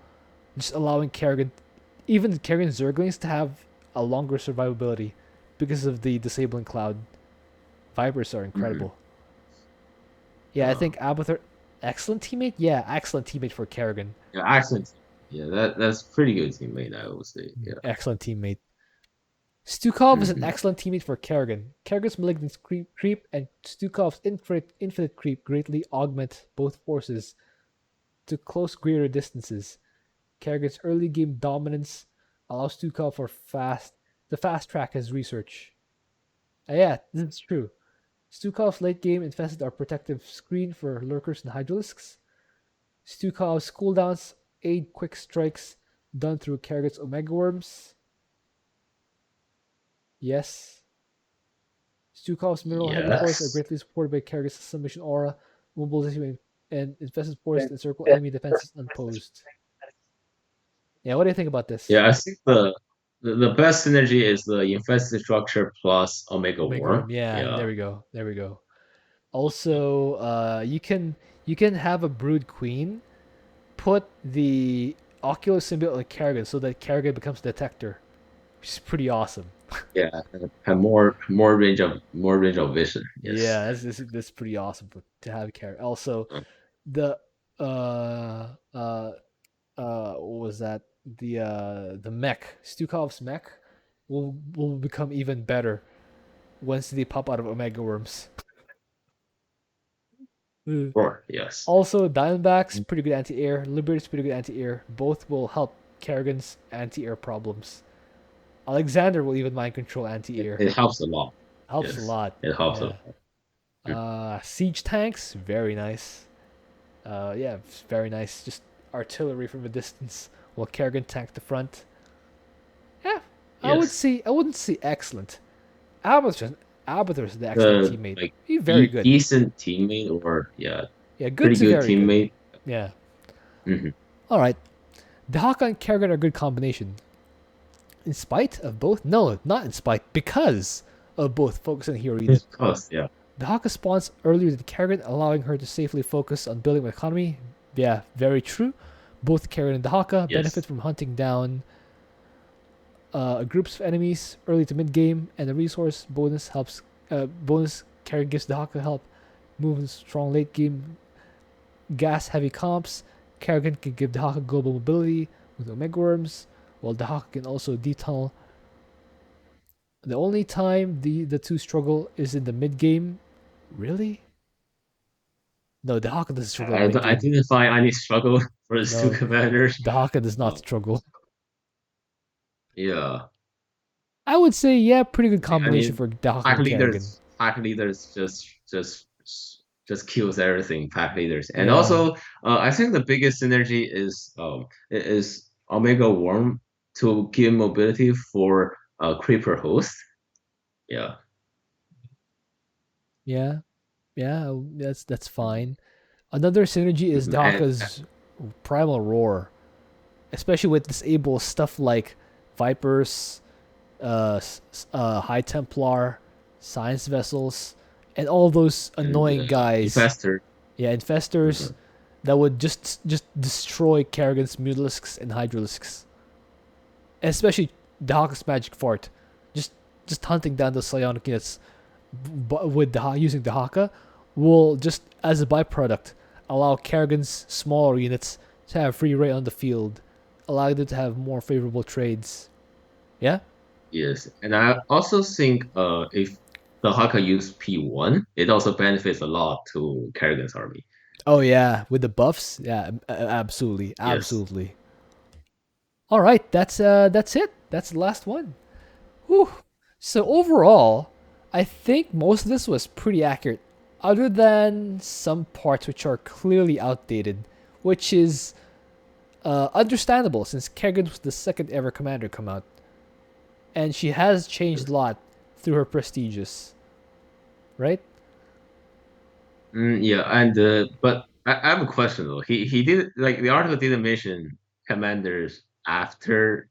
just allowing Kerrigan, even Kerrigan Zerglings, to have a longer survivability because of the disabling cloud. Vipers are incredible. Yeah, I think Abathur, excellent teammate. Yeah, excellent teammate for Kerrigan. Yeah, excellent. Yeah, that's pretty good teammate, I would say. Yeah. Excellent teammate. Stukov is an excellent teammate for Kerrigan. Kerrigan's malignant creep and Stukov's infinite creep greatly augment both forces to close greater distances. Kerrigan's early game dominance allows Stukov to fast track his research. Yeah, this is true. Stukov's late game infested our protective screen for lurkers and hydralisks. Stukov's cooldowns aid quick strikes done through Kerrigan's Omega Worms. Yes. Stukov's mineral heavy forests are greatly supported by Kerrigan's submission aura, mobilization and infested forests that encircle enemy defenses unopposed. Yeah, what do you think about this? Yeah, I think the best synergy is the infested structure plus Omega Worm. Yeah, there we go. Also, you can have a Brood Queen put the Ocular symbiote on Kerrigan so that Kerrigan becomes a detector, which is pretty awesome. Yeah, have more range of vision. Yes. Yeah, that's pretty awesome to have Kerrigan. Also, the what was that? The mech, Stukov's mech, will become even better once they pop out of Omega Worms. Sure, yes. Also, Diamondback's pretty good anti-air. Liberator's pretty good anti-air. Both will help Kerrigan's anti-air problems. Alexander will even mind control anti-air. It helps a lot. Helps a lot. It helps a lot. Siege tanks, very nice. Yeah, very nice. Just artillery from a distance while Kerrigan tanked the front. Yeah, I wouldn't say excellent. Abathur's the excellent teammate. Like, He's very good. Decent teammate, or good pretty to good very teammate. good. Yeah. Mm-hmm. All right. Dahaka and Kerrigan are a good combination. In spite of both? No, not in spite. Because of both focusing hero units. Because, yeah. Dahaka spawns earlier than Kerrigan, allowing her to safely focus on building an economy. Yeah, very true. Both Kerrigan and Dahaka benefit from hunting down groups of enemies early to mid game, and the resource bonus Kerrigan gives Dahaka help move in strong late game gas heavy comps. Kerrigan can give Dahaka global mobility with Omega Worms, while Dahaka can also detunnel. The only time the two struggle is in the mid game. Really? No, Dahaka doesn't struggle in mid I game. didn't find any struggle for these two No, commanders. Dahaka does not Uh, struggle. yeah, I would say, yeah, pretty good I combination mean, for Dahaka and Kerrigan. pack leaders just kills everything. Pack leaders, and Yeah, also I think the biggest synergy is Omega Worm to give mobility for Creeper host. Yeah, yeah, yeah. That's fine. Another synergy is and Dahaka's Primal Roar, especially with disable stuff like Vipers, High Templar, Science Vessels, and all those annoying guys. Infestor. Yeah, Infestors Mhm. that would just destroy Kerrigan's Mutalisks and Hydralisks. Especially Dahaka's Magic Fort. Just just hunting down those psionic units with using Dahaka will just, as a byproduct, allow Kerrigan's smaller units to have free reign on the field, allowing them to have more favorable trades. Yeah? Yes, and I also think if the Haka use P1, it also benefits a lot to Kerrigan's army. Oh yeah, with the buffs? Yeah, absolutely. Yes. Absolutely. All right, that's it. That's the last one. Whew. So overall, I think most of this was pretty accurate, other than some parts which are clearly outdated, which is understandable since Kerrigan was the second ever commander come out, and she has changed a lot through her prestigious, right? Yeah, and but I have a question though. He did like the article didn't mention commanders after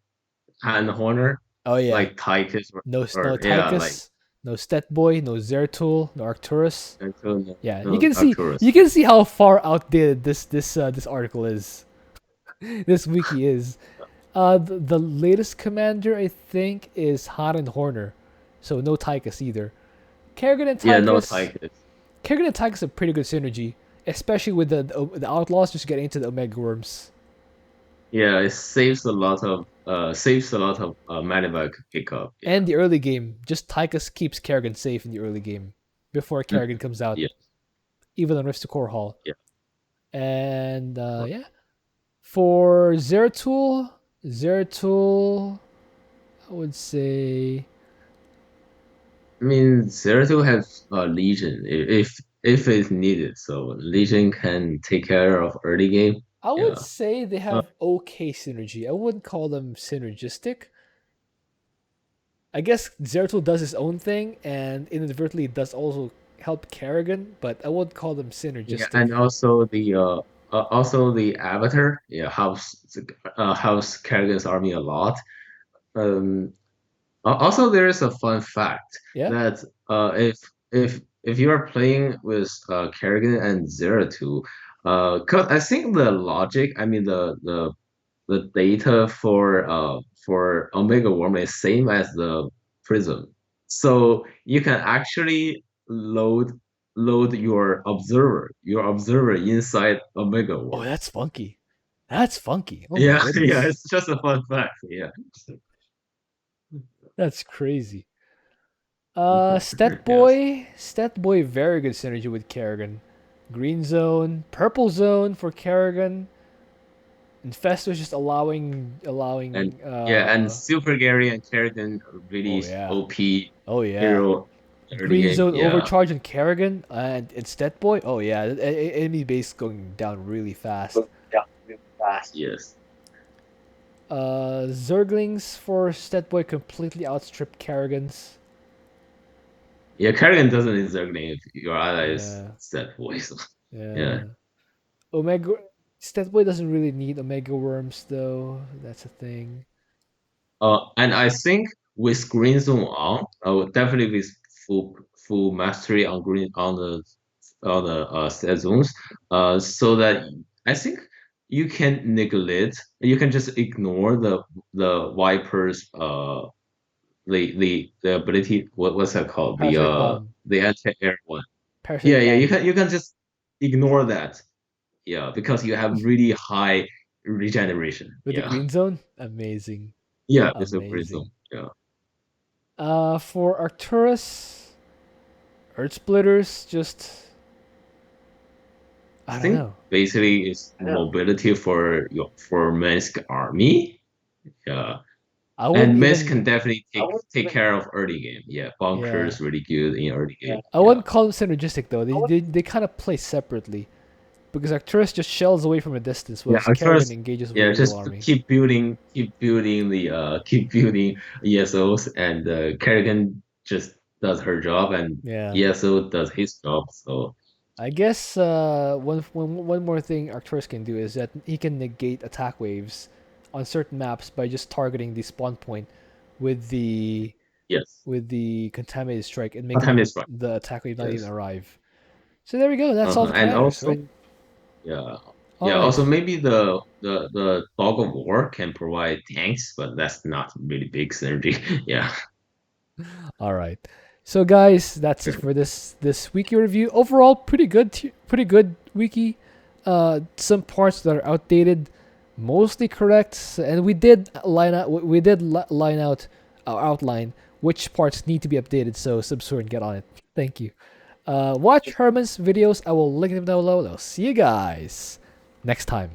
Han Horner, Oh yeah, like Tychus no or yeah, like Tychus, no Stetboy, no Zeratul, no Arcturus. no, Yeah, no you Arcturus. can see how far outdated this article is. This wiki is. The latest commander I think is Han and Horner, so no Tychus either. Kerrigan and Yeah, no Tychus. Tychus. Kerrigan and Tychus have pretty good synergy, especially with the outlaws just getting into the Omega Worms. Yeah, it saves a lot of mana pickup. Yeah. And the early game, just Tychus keeps Kerrigan safe in the early game before Mm, Kerrigan comes out, yeah, even on Rift to Core Hall. yeah. And yeah, for Zeratul, I would say I mean, Zeratul has Legion if it's needed, so Legion can take care of early game. I would Yeah. say they Uh, have okay synergy. I wouldn't call them synergistic. I guess Zeratul does his own thing and inadvertently does also help Kerrigan, but I wouldn't call them yeah, synergistic. and also the Avatar, yeah, helps Kerrigan's army a lot. Um, Also, there is a fun fact Yeah? that if you are playing with Kerrigan and Zeratul, 'cause I think the logic, I mean the data for Omega Worm is same as the Prism, so you can actually load your observer inside Omega Oh, Worm. that's funky. That's funky. Oh my Yeah, yeah, goodness. it's just a fun fact. Yeah. That's crazy. Yes. Stat Boy, very good synergy with Kerrigan. Green zone, purple zone for Kerrigan. Infestor's just And allowing. yeah, and Super Gary and Kerrigan Oh really yeah, OP oh yeah. hero early Green game. zone Yeah. overcharge and Kerrigan and Stat Boy. Oh yeah, enemy base going down really fast. Yeah, really fast. Yes. Zerglings for Stat Boy completely outstrip Kerrigan's. Yeah, Kerrigan doesn't need Zergling if your ally is Yeah, set voice. Yeah. yeah. Omega Stat Boy doesn't really need Omega Worms though. That's a thing. And I think with Green Zone on, definitely with full mastery on green on the set zones, so that I think you can just ignore the Viper's the ability what's that called Parasite Bomb. the anti-air one. Parasite Yeah, Bomb. you can just ignore that Yeah, because you have really high regeneration. With the Yeah. green zone, amazing, Yeah, it's a prism. amazing. Yeah. For Arcturus, Earth Splitters, just I I don't think know. basically it's I know. mobility for Minsk army. Yeah. I wouldn't And Minsk even can definitely I would take even care of early game. Yeah, bunker yeah. is really good in early yeah. game. I Yeah. wouldn't call them synergistic though. I would They kind of play separately because Arcturus just shells away from a distance, Yeah, whilst at Kerrigan first, engages with yeah, the real just army. keep building ESOs, and Kerrigan just does her job, and Yeah. ESO does his job. So I guess one more thing Arcturus can do is that he can negate attack waves on certain maps by just targeting the spawn point with the yes, contaminated strike and making sometimes it's right. the attack wave not even Yes, arrive. So there we go. That's all that and matters, also right? yeah, All yeah. right. Also, maybe the Dog of War can provide tanks, but that's not really big synergy. Yeah. All right. So guys, that's it for this wiki review. Overall, pretty good, pretty good wiki. Some parts that are outdated, mostly correct, and we did line out outline which parts need to be updated. So subscribe and get on it. Thank you. Watch Herman's videos. I will link them down below. I'll see you guys next time.